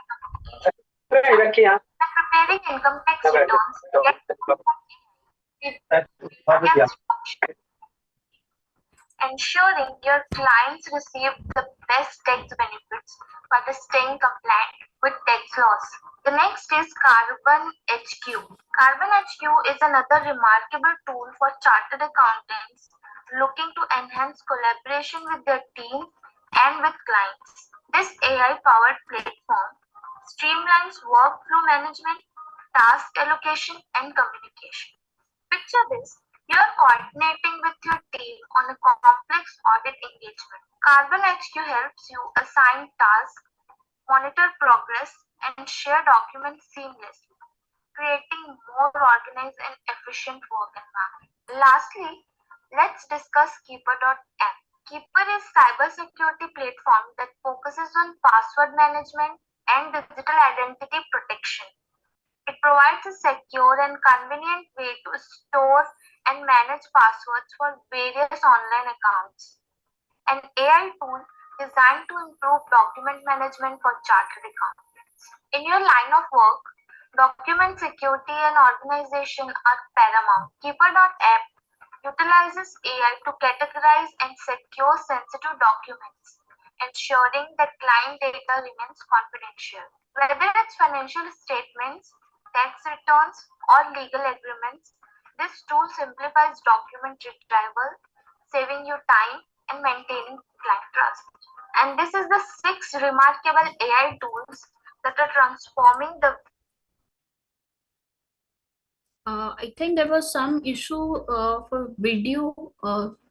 communication. By preparing income tax returns, ensuring your clients receive the best tax benefits while staying compliant with tax laws. The next is Carbon HQ. Carbon HQ is another remarkable tool for chartered accountants looking to enhance collaboration with their team and with clients. This AI-powered platform streamlines workflow management, task allocation, and communication. Picture this. You are coordinating with your team on a complex audit engagement. Carbon HQ helps you assign tasks, monitor progress, and share documents seamlessly, creating more organized and efficient work environment. Lastly, let's discuss Keeper.m. Keeper is a cybersecurity platform that focuses on password management and digital identity protection. It provides a secure and convenient way to store and manage passwords for various online accounts. An AI tool designed to improve document management for chartered accountants. In your line of work, document security and organization are paramount. Keeper.app utilizes AI to categorize and secure sensitive documents, ensuring that client data remains confidential. Whether it's financial statements, tax returns, or legal agreements, this tool simplifies document retrieval, saving you time and maintaining client trust. And this is the 6 remarkable AI tools that are transforming the I think there was some issue for video.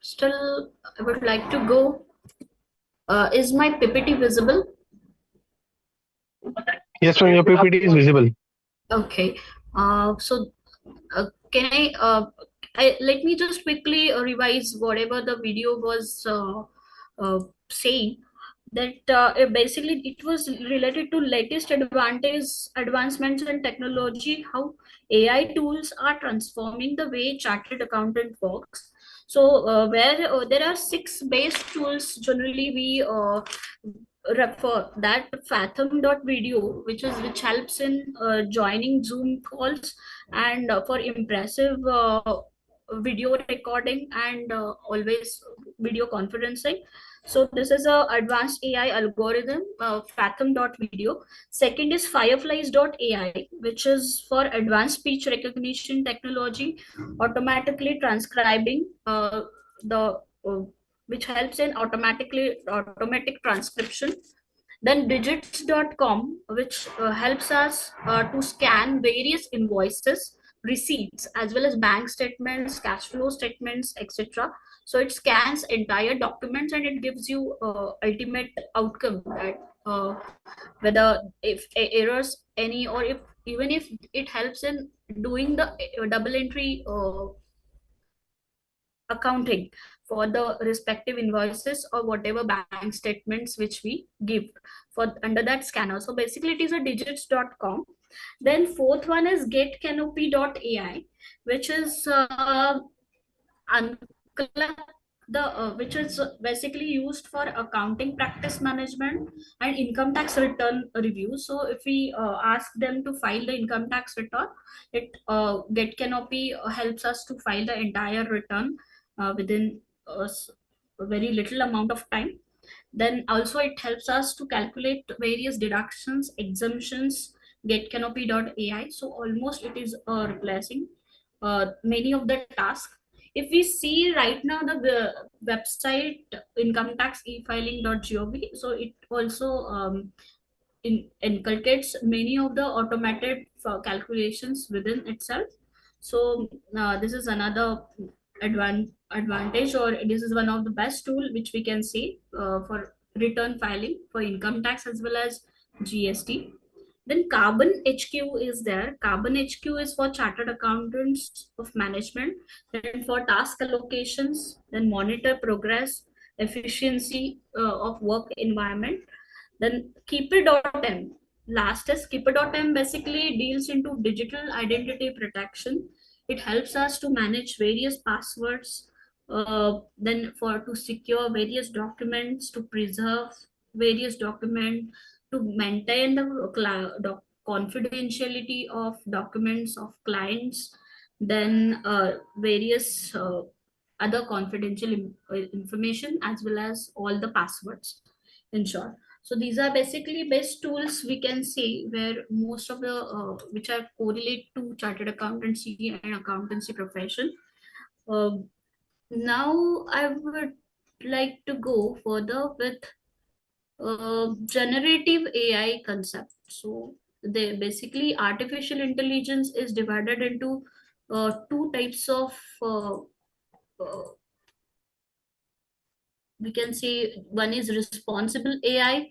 Still, I would like to go. Is my PPT visible? Yes, ma'am, your PPT is visible. Okay. So can let me just quickly revise whatever the video was saying. That basically it was related to latest advancements in technology, how AI tools are transforming the way chartered accountant works. So where there are 6 base tools generally we refer, that Fathom.video, which helps in joining Zoom calls and for impressive video recording and always video conferencing. So this is a advanced AI algorithm, Fathom.video. Second is Fireflies.ai, which is for advanced speech recognition technology, automatically transcribing the which helps in automatic transcription. Then digits.com, which helps us to scan various invoices, receipts, as well as bank statements, cash flow statements, etc. So it scans entire documents and it gives you ultimate outcome that whether if errors any, or if even if it helps in doing the double entry accounting for the respective invoices or whatever bank statements which we give for under that scanner. So basically it is a digits.com. Then fourth one is getcanopy.ai, which is which is basically used for accounting practice management and income tax return review. So if we ask them to file the income tax return, it Get Canopy helps us to file the entire return within a very little amount of time. Then also it helps us to calculate various deductions, exemptions, getcanopy.ai. So almost it is replacing many of the tasks. If we see right now the website income tax e-filing.gov, so it also inculcates many of the automated calculations within itself. So this is another advantage, or this is one of the best tool which we can see for return filing for income tax as well as GST. Then Carbon HQ is there. Carbon HQ is for chartered accountants of management, then for task allocations, then monitor progress, efficiency of work environment. Then Keeper.m. Last is Keeper.m basically deals into digital identity protection. It helps us to manage various passwords, then for to secure various documents, to preserve various documents, to maintain the confidentiality of documents of clients, then various other confidential information, as well as all the passwords, in short. So these are basically best tools we can see where most of the which are correlate to chartered accountancy and accountancy profession. Now I would like to go further with generative AI concept. So they basically artificial intelligence is divided into two types of we can say one is responsible AI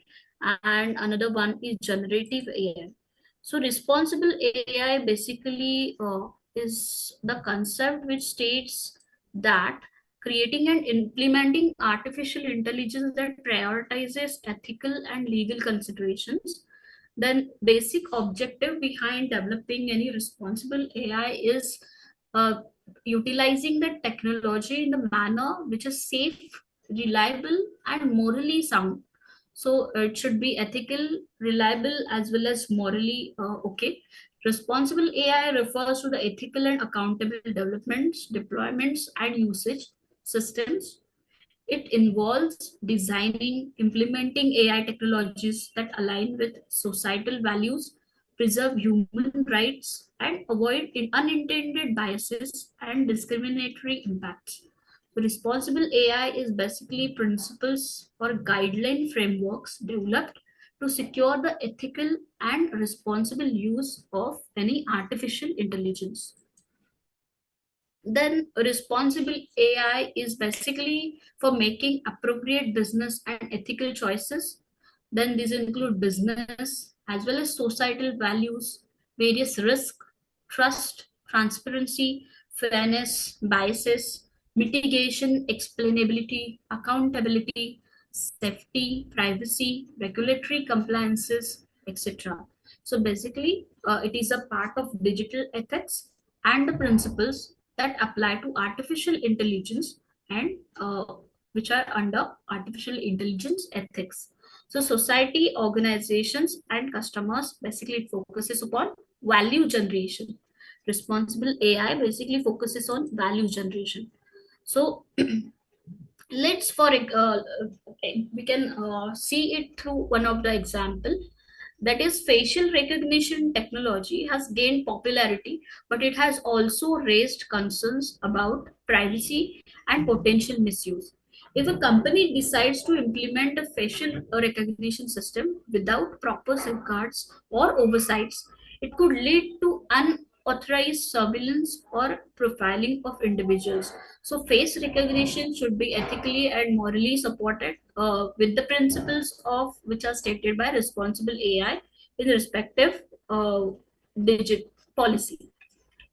and another one is generative AI. So responsible AI basically is the concept which states that creating and implementing artificial intelligence that prioritizes ethical and legal considerations. Then basic objective behind developing any responsible AI is uh, utilizing the technology in the manner which is safe, reliable, and morally sound. So it should be ethical, reliable, as well as morally okay. Responsible AI refers to the ethical and accountable developments, deployments, and usage systems. It involves designing, implementing AI technologies that align with societal values, preserve human rights, and avoid unintended biases and discriminatory impacts. So responsible AI is basically principles or guideline frameworks developed to secure the ethical and responsible use of any artificial intelligence. Then responsible AI is basically for making appropriate business and ethical choices. Then these include business as well as societal values, various risk, trust, transparency, fairness, biases, mitigation, explainability, accountability, safety, privacy, regulatory compliances, etc. So basically, it is a part of digital ethics and the principles that apply to artificial intelligence and which are under artificial intelligence ethics. So society, organizations, and customers basically it focuses upon value generation. Responsible AI basically focuses on value generation. So let's we can see it through one of the example, that is facial recognition technology has gained popularity, but it has also raised concerns about privacy and potential misuse. If a company decides to implement a facial recognition system without proper safeguards or oversights, it could lead to unauthorized surveillance or profiling of individuals. So, face recognition should be ethically and morally supported with the principles of which are stated by responsible AI in respective digit policy.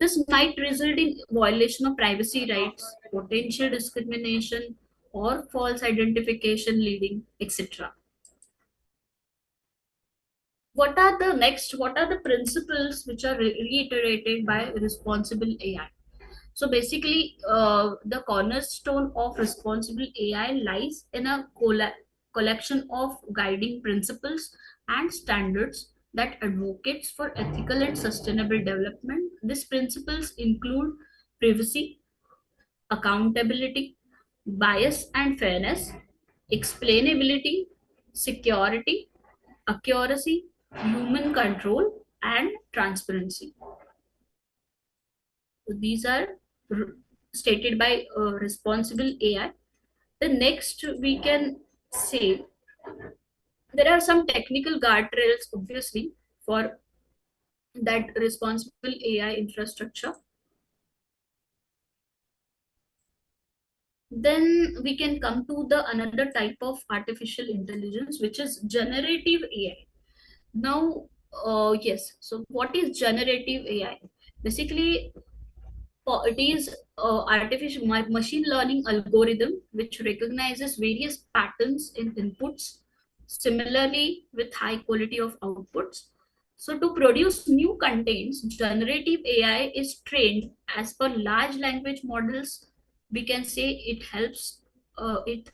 This might result in violation of privacy rights, potential discrimination, or false identification leading, etc. What are the principles which are reiterated by responsible AI? So basically, the cornerstone of responsible AI lies in a collection of guiding principles and standards that advocates for ethical and sustainable development. These principles include privacy, accountability, bias and fairness, explainability, security, accuracy, human control, and transparency. So these are r- stated by responsible AI. The next we can say there are some technical guardrails, obviously, for that responsible AI infrastructure. Then we can come to the another type of artificial intelligence, which is generative AI. Now, yes. So, what is generative AI? Basically, it is artificial machine learning algorithm which recognizes various patterns in inputs, similarly with high quality of outputs. So to produce new contents, generative AI is trained as per large language models. We can say it helps, it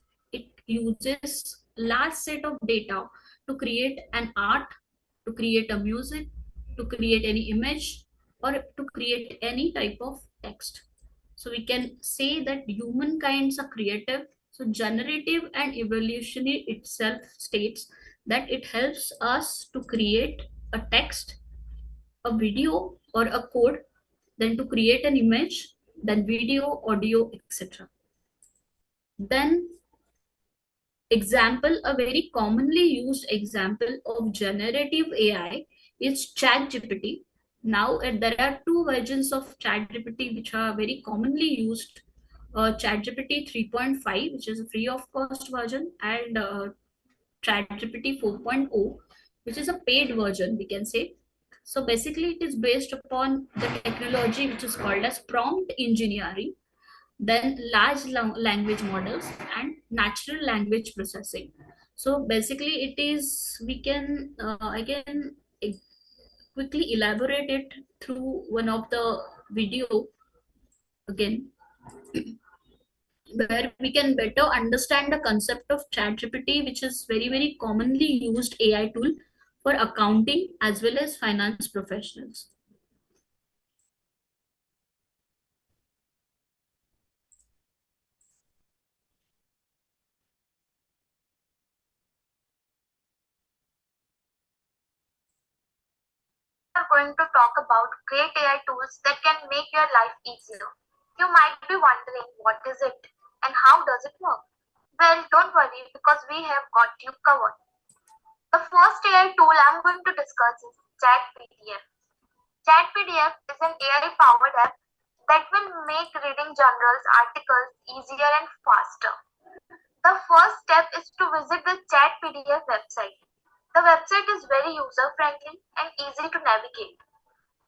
uses large set of data to create an art, to create a music, to create any image, or to create any type of text. So we can say that humankinds are creative. So generative and evolutionary itself states that it helps us to create a text, a video, or a code, then to create an image, then video, audio, etc. Then example, a very commonly used example of generative AI is ChatGPT. Now there are two versions of ChatGPT which are very commonly used. ChatGPT 3.5, which is a free of cost version, and ChatGPT 4.0, which is a paid version, we can say. So basically, it is based upon the technology which is called as prompt engineering, then large language models, and natural language processing. So basically it is, we can I can quickly elaborate it through one of the video again, where we can better understand the concept of ChatGPT, which is very commonly used AI tool for accounting as well as finance professionals. Are going to talk about great AI tools that can make your life easier. You might be wondering, what is it and how does it work? Well, don't worry, because we have got you covered. The first AI tool I'm going to discuss is ChatPDF. ChatPDF is an AI-powered app that will make reading journals articles easier and faster. The first step is to visit the ChatPDF website. The website is very user-friendly and easy to navigate.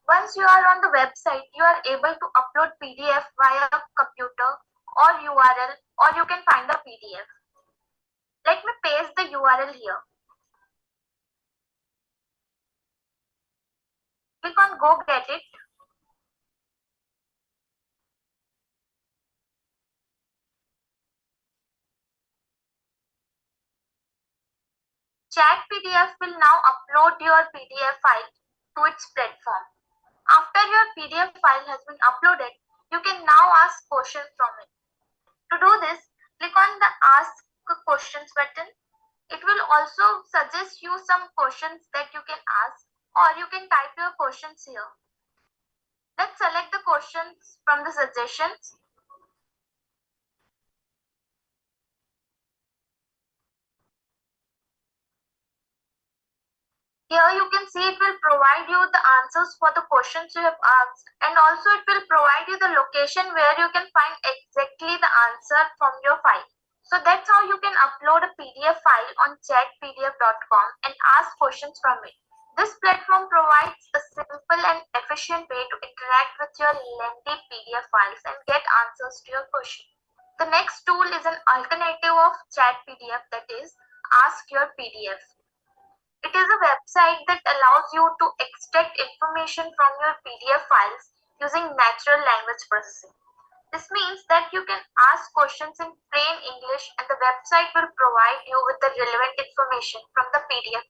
Once you are on the website, you are able to upload PDF via computer or URL, or you can find the PDF. Let me paste the URL here. Click on Go Get It. ChatPDF will now upload your PDF file to its platform. After your PDF file has been uploaded, you can now ask questions from it. To do this, Click on the Ask Questions button. It will also suggest you some questions that you can ask, or you can type your questions here. Let's select the questions from the suggestions. Here you can see it will provide you the answers for the questions you have asked, and also it will provide you the location where you can find exactly the answer from your file. So that's how you can upload a PDF file on chatpdf.com and ask questions from it. This platform provides a simple and efficient way to interact with your lengthy PDF files and get answers to your questions. The next tool is an alternative of chatpdf, that is Ask Your PDF. It is a website that allows you to extract information from your PDF files using natural language processing. This means that you can ask questions in plain English and the website will provide you with the relevant information from the PDF,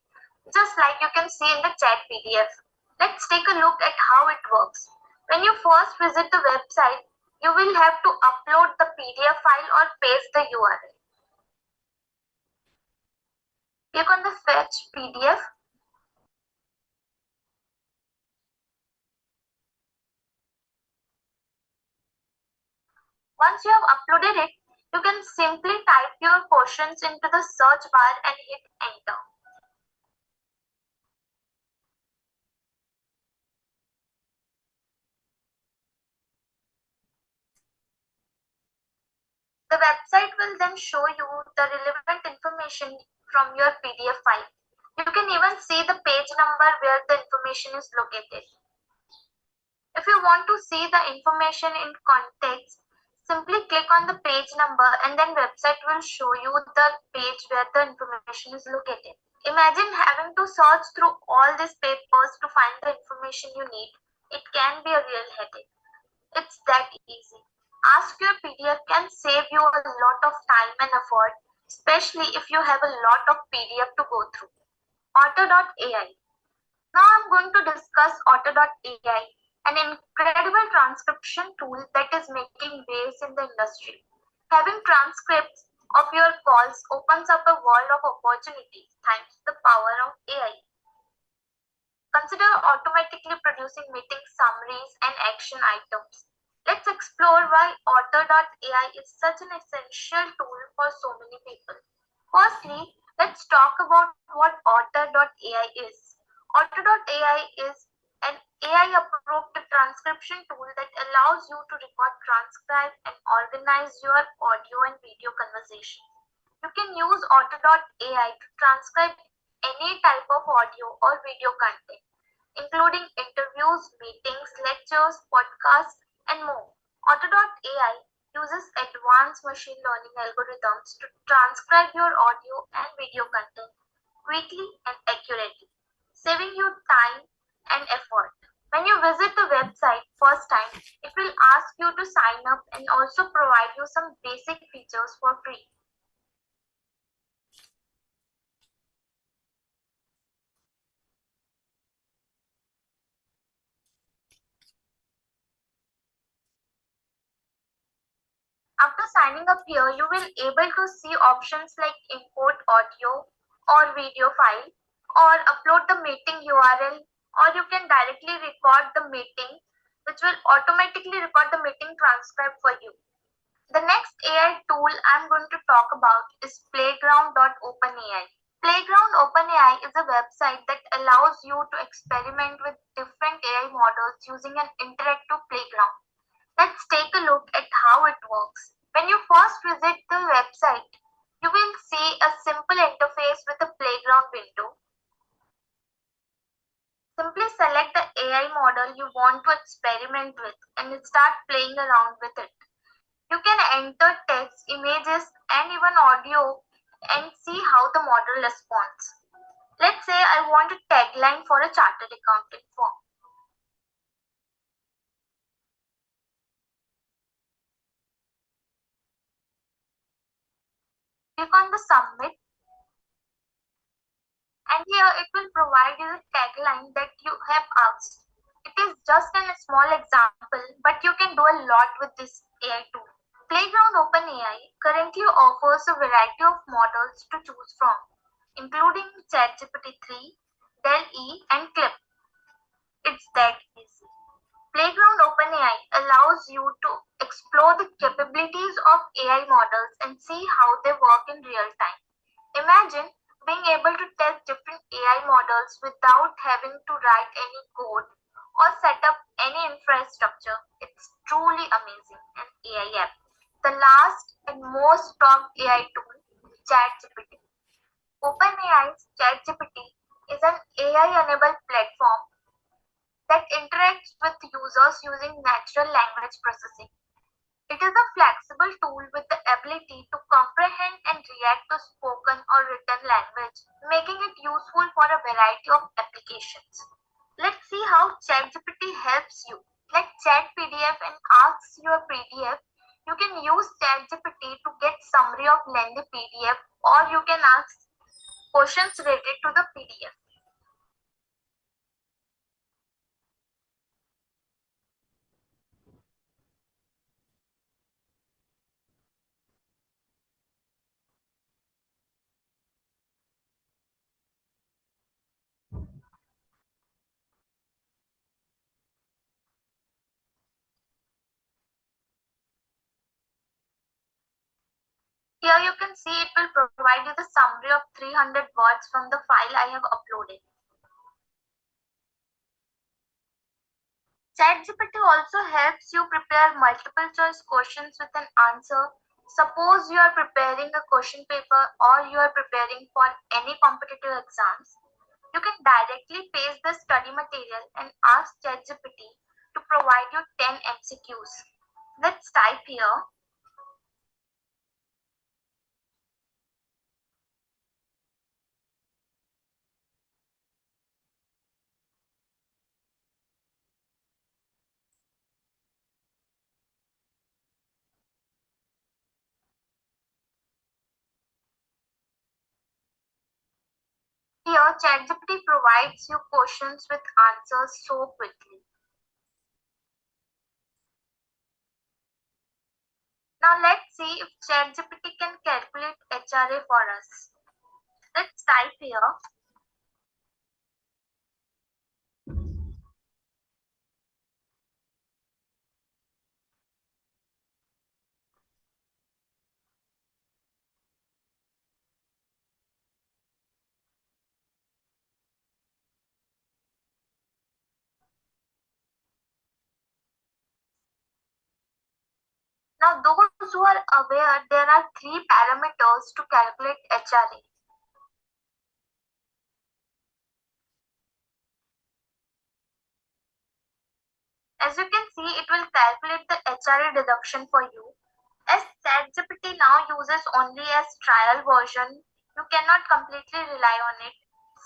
just like you can see in the chat PDF. Let's take a look at how it works. When you first visit the website, you will have to upload the PDF file or paste the URL. Click on the Fetch PDF. Once you have uploaded it, you can simply type your questions into the search bar and hit enter. The website will then show you the relevant information from your PDF file. You can even see the page number where the information is located. If you want to see the information in context, simply click on the page number and then website will show you the page where the information is located. Imagine having to search through all these papers to find the information you need. It can be a real headache. It's that easy. Ask Your PDF can save you a lot of time and effort, especially if you have a lot of PDF to go through. Otter.ai. Now I'm going to discuss Otter.ai, an incredible transcription tool that is making waves in the industry. Having transcripts of your calls opens up a world of opportunities thanks to the power of AI. Consider automatically producing meeting summaries and action items. Let's explore why Otter.ai is such an essential tool for so many people. Firstly, let's talk about what Otter.ai is. Otter.ai is an AI-approved transcription tool that allows you to record, transcribe, and organize your audio and video conversations. You can use Otter.ai to transcribe any type of audio or video content, including interviews, meetings, lectures, podcasts, and more. Otter.ai uses advanced machine learning algorithms to transcribe your audio and video content quickly and accurately, saving you time and effort. When you visit the website first time, it will ask you to sign up and also provide you some basic features for free. After signing up here, you will able to see options like import audio or video file, or upload the meeting URL, or you can directly record the meeting, which will automatically record the meeting transcript for you. The next AI tool I'm going to talk about is Playground.openai. Playground OpenAI is a website that allows you to experiment with different AI models using an interactive playground. Let's take a look at how it works. When you first visit the website, you will see a simple interface with a playground window. Simply select the AI model you want to experiment with and start playing around with it. You can enter text, images, and even audio and see how the model responds. Let's say I want a tagline for a chartered accountant firm. Click on the submit, and here it will provide you the tagline that you have asked. It is just a small example, but you can do a lot with this AI tool. Playground OpenAI currently offers a variety of models to choose from, including ChatGPT 3, DALL-E, and Clip. It's that easy. Playground OpenAI allows you to explore the capabilities of AI models and see how they work in real time. Imagine being able to test different AI models without having to write any code or set up any infrastructure. It's truly amazing. An AI app. The last and most talked AI tool, ChatGPT. OpenAI's ChatGPT is an AI-enabled platform that interacts with users using natural language processing. It is a flexible tool with the ability to comprehend and react to spoken or written language, making it useful for a variety of applications. Let's see how ChatGPT helps you. Like Chat PDF and asks your PDF, you can use ChatGPT to get summary of lengthy PDF, or you can ask questions related to the PDF. Here you can see it will provide you the summary of 300 words from the file I have uploaded. ChatGPT also helps you prepare multiple choice questions with an answer. Suppose you are preparing a question paper or you are preparing for any competitive exams. You can directly paste the study material and ask ChatGPT to provide you 10 MCQs. Let's type here. Here, ChatGPT provides you questions with answers so quickly. Now let's see if ChatGPT can calculate HRA for us. Let's type here. Now those who are aware, there are 3 parameters to calculate HRA. As you can see, it will calculate the HRA deduction for you. As ChatGPT now uses only as trial version, you cannot completely rely on it.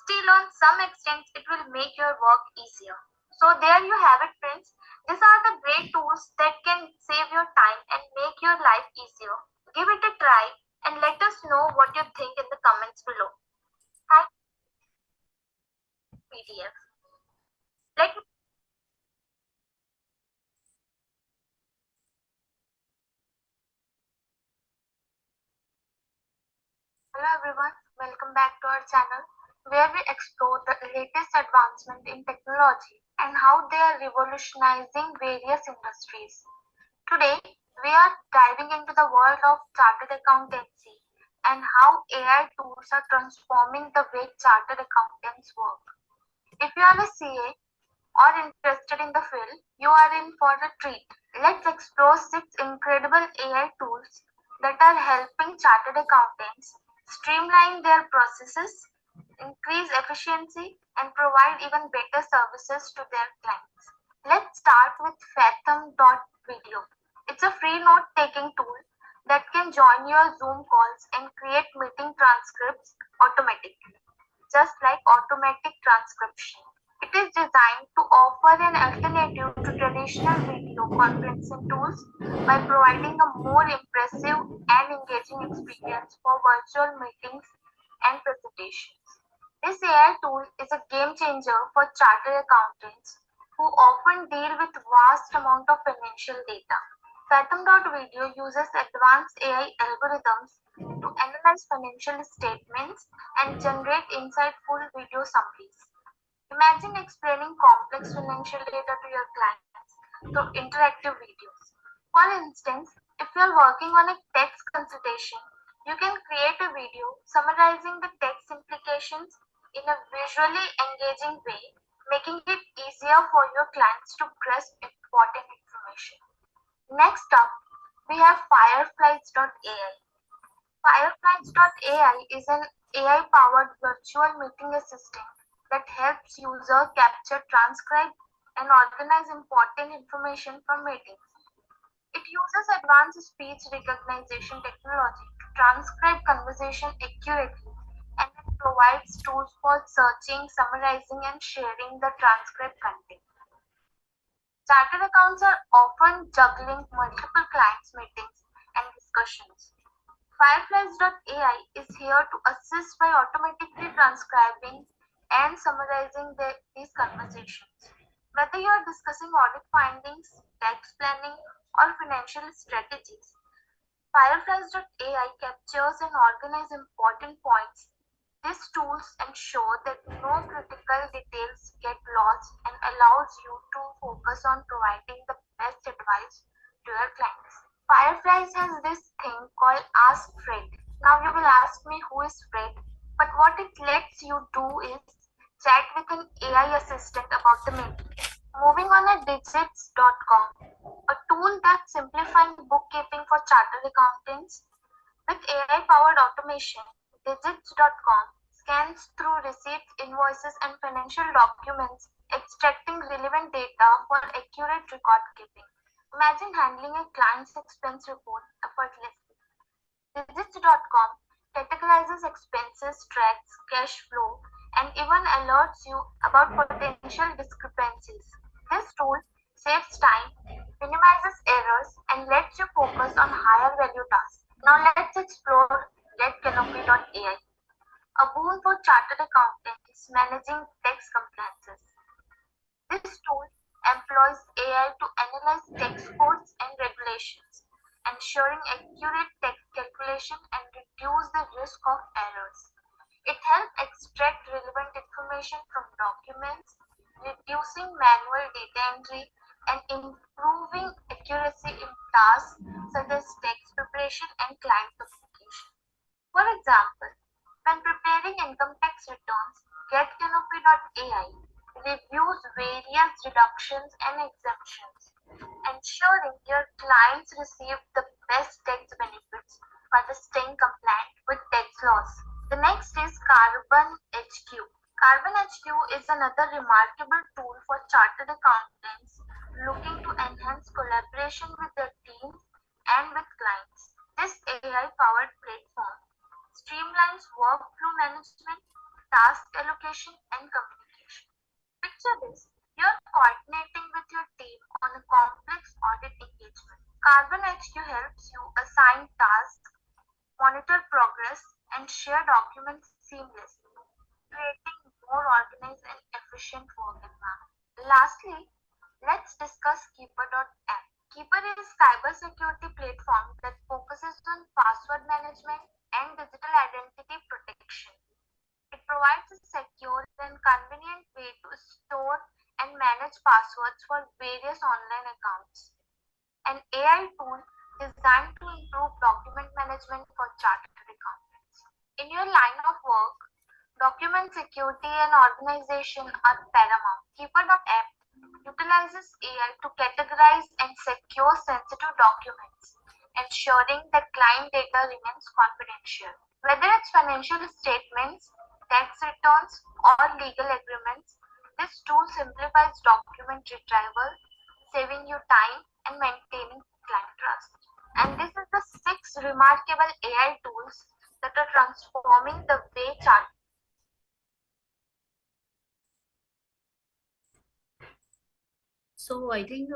Still, on some extent, it will make your work easier. So there you have it, friends. These are the great tools that can save your time and make your life easier. Give it a try and let us know what you think in the comments below. Thank you, PDF. Let me Hello everyone, welcome back to our channel where we explore the latest advancement in technology and how they are revolutionizing various industries. Today, we are diving into the world of chartered accountancy and how AI tools are transforming the way chartered accountants work. If you are a CA or interested in the field, you are in for a treat. Let's explore 6 incredible AI tools that are helping chartered accountants streamline their processes, increase efficiency, and provide even better services to their clients. Let's start with Fathom.video. It's a free note-taking tool that can join your Zoom calls and create meeting transcripts automatically, just like automatic transcription. It is designed to offer an alternative to traditional video conferencing tools by providing a more impressive and engaging experience for virtual meetings and presentations. This AI tool is a game changer for chartered accountants who often deal with vast amount of financial data. Fathom.video uses advanced AI algorithms to analyze financial statements and generate insightful video summaries. Imagine explaining complex financial data to your clients through interactive videos. For instance, if you're working on a tax consultation, you can create a video summarizing the tax implications in a visually engaging way, making it easier for your clients to grasp important information. Next up, we have Fireflies.ai. Fireflies.ai is an AI-powered virtual meeting assistant that helps users capture, transcribe, and organize important information from meetings. It uses advanced speech recognition technology to transcribe conversation accurately and it provides tools for searching, summarizing, and sharing the transcribed content. Chartered accountants are often juggling multiple clients' meetings and discussions. Fireflies.ai is here to assist by automatically transcribing and summarizing these conversations. Whether you are discussing audit findings, tax planning, or financial strategies, Fireflies.ai captures and organizes important points. These tools ensure that no critical details get lost and allows you to focus on providing the best advice to your clients. Fireflies has this thing called Ask Fred. Now you will ask me who is Fred, but what it lets you do is chat with an AI assistant about the meeting. Moving on at digits.com, a tool that's simplifying bookkeeping for chartered accountants. With AI-powered automation, digits.com scans through receipts, invoices, and financial documents, extracting relevant data for accurate record keeping. Imagine handling a client's expense report effortlessly. Digits.com categorizes expenses, tracks cash flow, and even alerts you about potential discrepancies. This tool saves time, minimizes errors, and lets you focus on higher value tasks. Now let's explore GetCanopy.ai, a boon for chartered accountants managing tax compliances. This tool employs AI to analyze tax codes and regulations, ensuring accurate tax calculation and reduce the risk of errors. It helps extract relevant information from documents, reducing manual data entry and improving accuracy in tasks such as tax preparation and client communication. For example, when preparing income tax returns, GetCanopy.ai reviews various deductions and exemptions, ensuring your clients receive the best tax benefits while staying compliant with tax laws. The next is Carbon HQ. Carbon HQ is another remarkable tool for chartered accountants looking to enhance collaboration with their teams and with clients. This AI-powered platform streamlines workflow management, task allocation, and communication. Picture this, you're coordinating with your team on a complex audit engagement. Carbon HQ helps you assign tasks, monitor progress, and share documents seamlessly, creating more organized and efficient work environment. Lastly, let's discuss Keeper.app. Keeper is a cybersecurity platform that focuses on password management and digital identity protection. It provides a secure and convenient way to store and manage passwords for various online accounts. An AI tool designed to improve document management for chartered accountants. In your line of work, document security and organization are paramount. Keeper.app utilizes AI to categorize and secure sensitive documents, ensuring that client data remains confidential. Whether it's financial statements, tax returns, or legal agreements, this tool simplifies document retrieval, saving you time and maintaining client trust. And this is the 6 remarkable AI tools that are transforming the way chart. So I think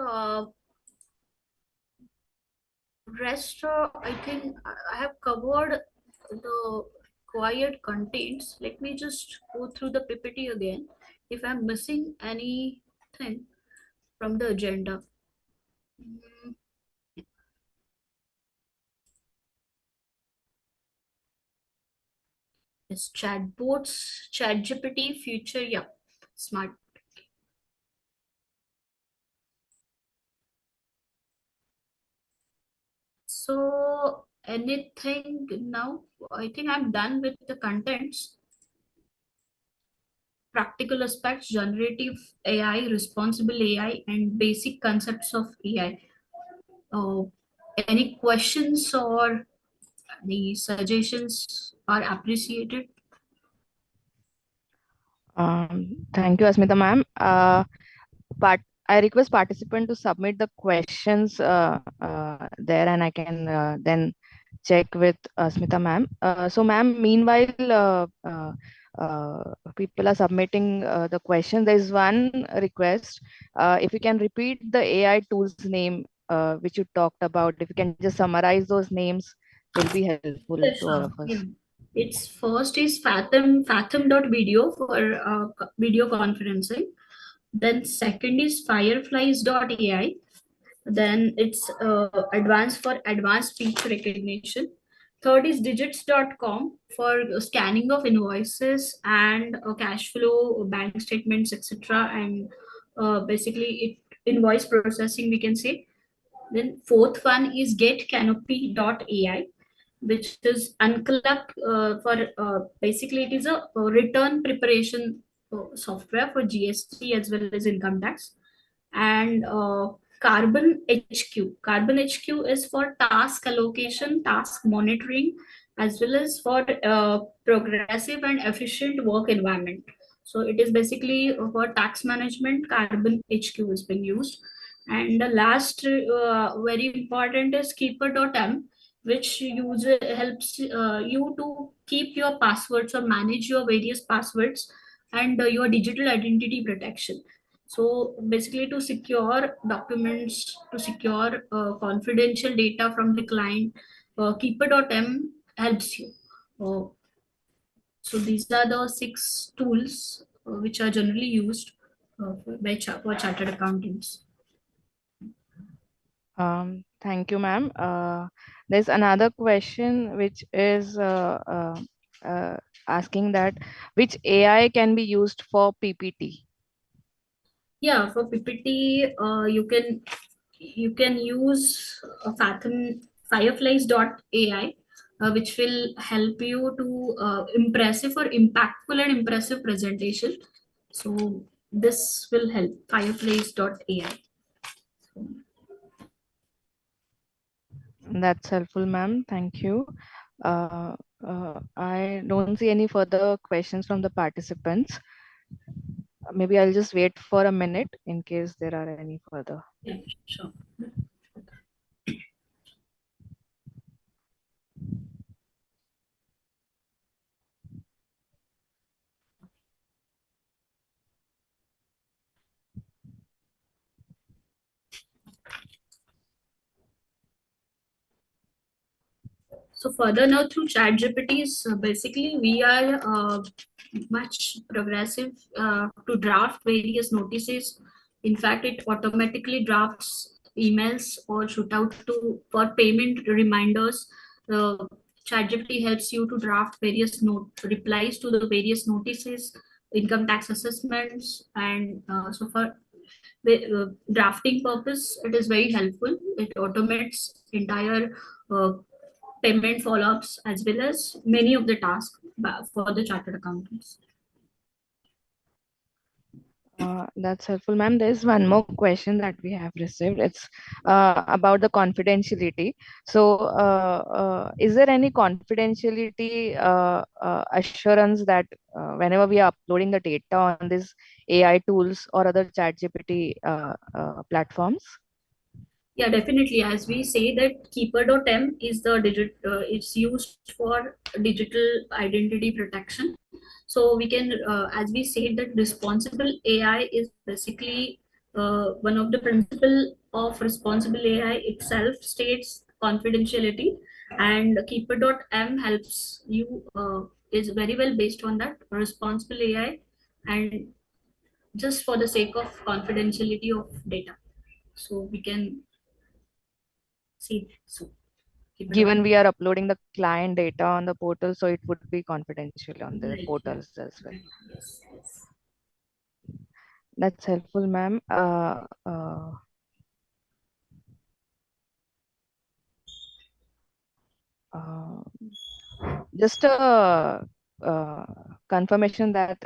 rest I think I have covered the required contents. Let me just go through the PPT again if I'm missing anything from the agenda. Yes, chatbots, ChatGPT, future, yeah, smart. So anything now? I think I'm done with the contents. Practical aspects, generative AI, responsible AI, and basic concepts of AI. Any questions or any suggestions are appreciated. Thank you, Asmita ma'am. But I request participant to submit the questions there, and I can then check with Asmita ma'am. So, ma'am, meanwhile, people are submitting the question. There is one request. If you can repeat the AI tools name which you talked about, if you can just summarize those names, will be helpful Yes, to all of us. yeah. It's first is Fathom.video for video conferencing. Then second is Fireflies.ai. Then it's advanced for advanced speech recognition. Third is digits.com for scanning of invoices and cash flow, bank statements, etc. And basically it invoice processing, we can say. Then fourth one is getcanopy.ai, which is unclub for basically it is a return preparation software for GST as well as income tax. And Carbon HQ. Carbon HQ is for task allocation, task monitoring, as well as for progressive and efficient work environment. So it is basically for tax management. Carbon HQ is being used. And the last very important is keeper.m, which helps you to keep your passwords or manage your various passwords and your digital identity protection. So basically to secure documents, to secure confidential data from the client, keeper.m helps you. Uh, so these are the 6 tools which are generally used for chartered accountants. Thank you, ma'am. There's another question which is asking that which AI can be used for PPT? Yeah, for PPT, you can use Fathom Fireflies.ai, which will help you to impressive or impactful and impressive presentation. So this will help Fireflies.ai. That's helpful, ma'am. Thank you. I don't see any further questions from the participants. Maybe I'll just wait for a minute in case there are any further. Yeah, sure. So further now through ChatGPTs, basically we are much progressive to draft various notices. In fact, it automatically drafts emails or shoot out to for payment reminders. ChatGPT helps you to draft various replies to the various notices, income tax assessments, and so for drafting purpose, it is very helpful. It automates entire payment follow-ups as well as many of the tasks for the chartered accountants. That's helpful, ma'am. There's one more question that we have received. It's about the confidentiality. So, is there any confidentiality assurance that whenever we are uploading the data on these AI tools or other ChatGPT platforms? Yeah, definitely. As we say that keeper.m is the it's used for digital identity protection. So we can, as we say that responsible AI is basically one of the principle of responsible AI itself states confidentiality, and keeper.m helps you is very well based on that responsible AI and just for the sake of confidentiality of data. So we can see so. keep it given we are uploading the client data on the portal, so it would be confidential on the Right, portals as well. Yes, yes. That's helpful, ma'am. Just a confirmation that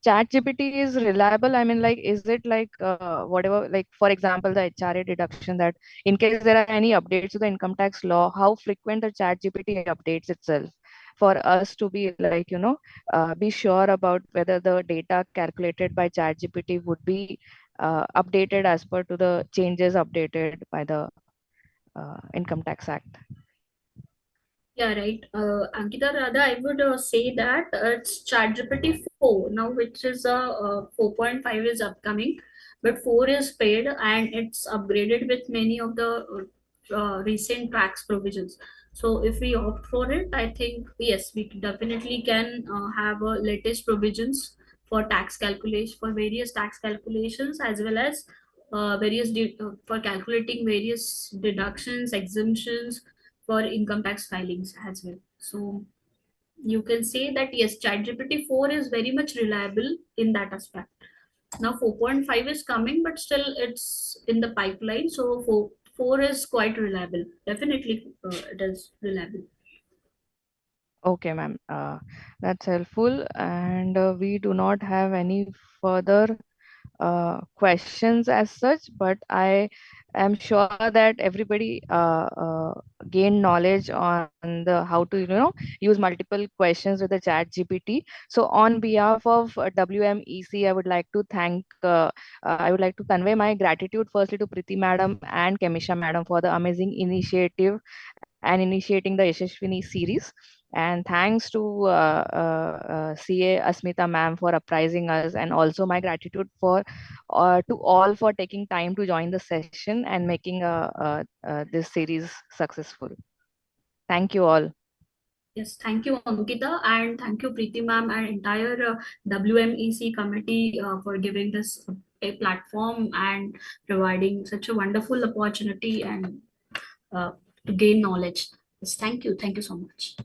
ChatGPT is reliable. I mean, like, is it like whatever, like, for example, the HRA deduction, that in case there are any updates to the income tax law, how frequent the ChatGPT updates itself for us to be like, be sure about whether the data calculated by ChatGPT would be updated as per to the changes updated by the Income Tax Act. Yeah, right. Ankita, rather, I would say that it's ChatGPT 4 now, which is 4.5 is upcoming, but 4 is paid and it's upgraded with many of the recent tax provisions. So if we opt for it, I think yes, we definitely can have latest provisions for tax calculation, for various tax calculations, as well as for calculating various deductions, exemptions for income tax filings as well. So you can say that yes, ChatGPT 4 is very much reliable in that aspect. Now 4.5 is coming, but still it's in the pipeline. So 4 is quite reliable. Definitely, it is reliable. Okay, ma'am. That's helpful. And we do not have any further questions as such, but I am sure that everybody gained knowledge on the how to use multiple questions with the Chat GPT. So on behalf of WMEC, I would like to convey my gratitude firstly to Priti madam and Kemisha madam for the amazing initiative and initiating the Yashashwini series. And thanks to CA Asmita ma'am for apprising us, and also my gratitude to all for taking time to join the session and making this series successful. Thank you all. Yes, thank you, Ankita, and thank you, Preeti ma'am, and entire WMEC committee for giving this a platform and providing such a wonderful opportunity and to gain knowledge. Yes, thank you so much.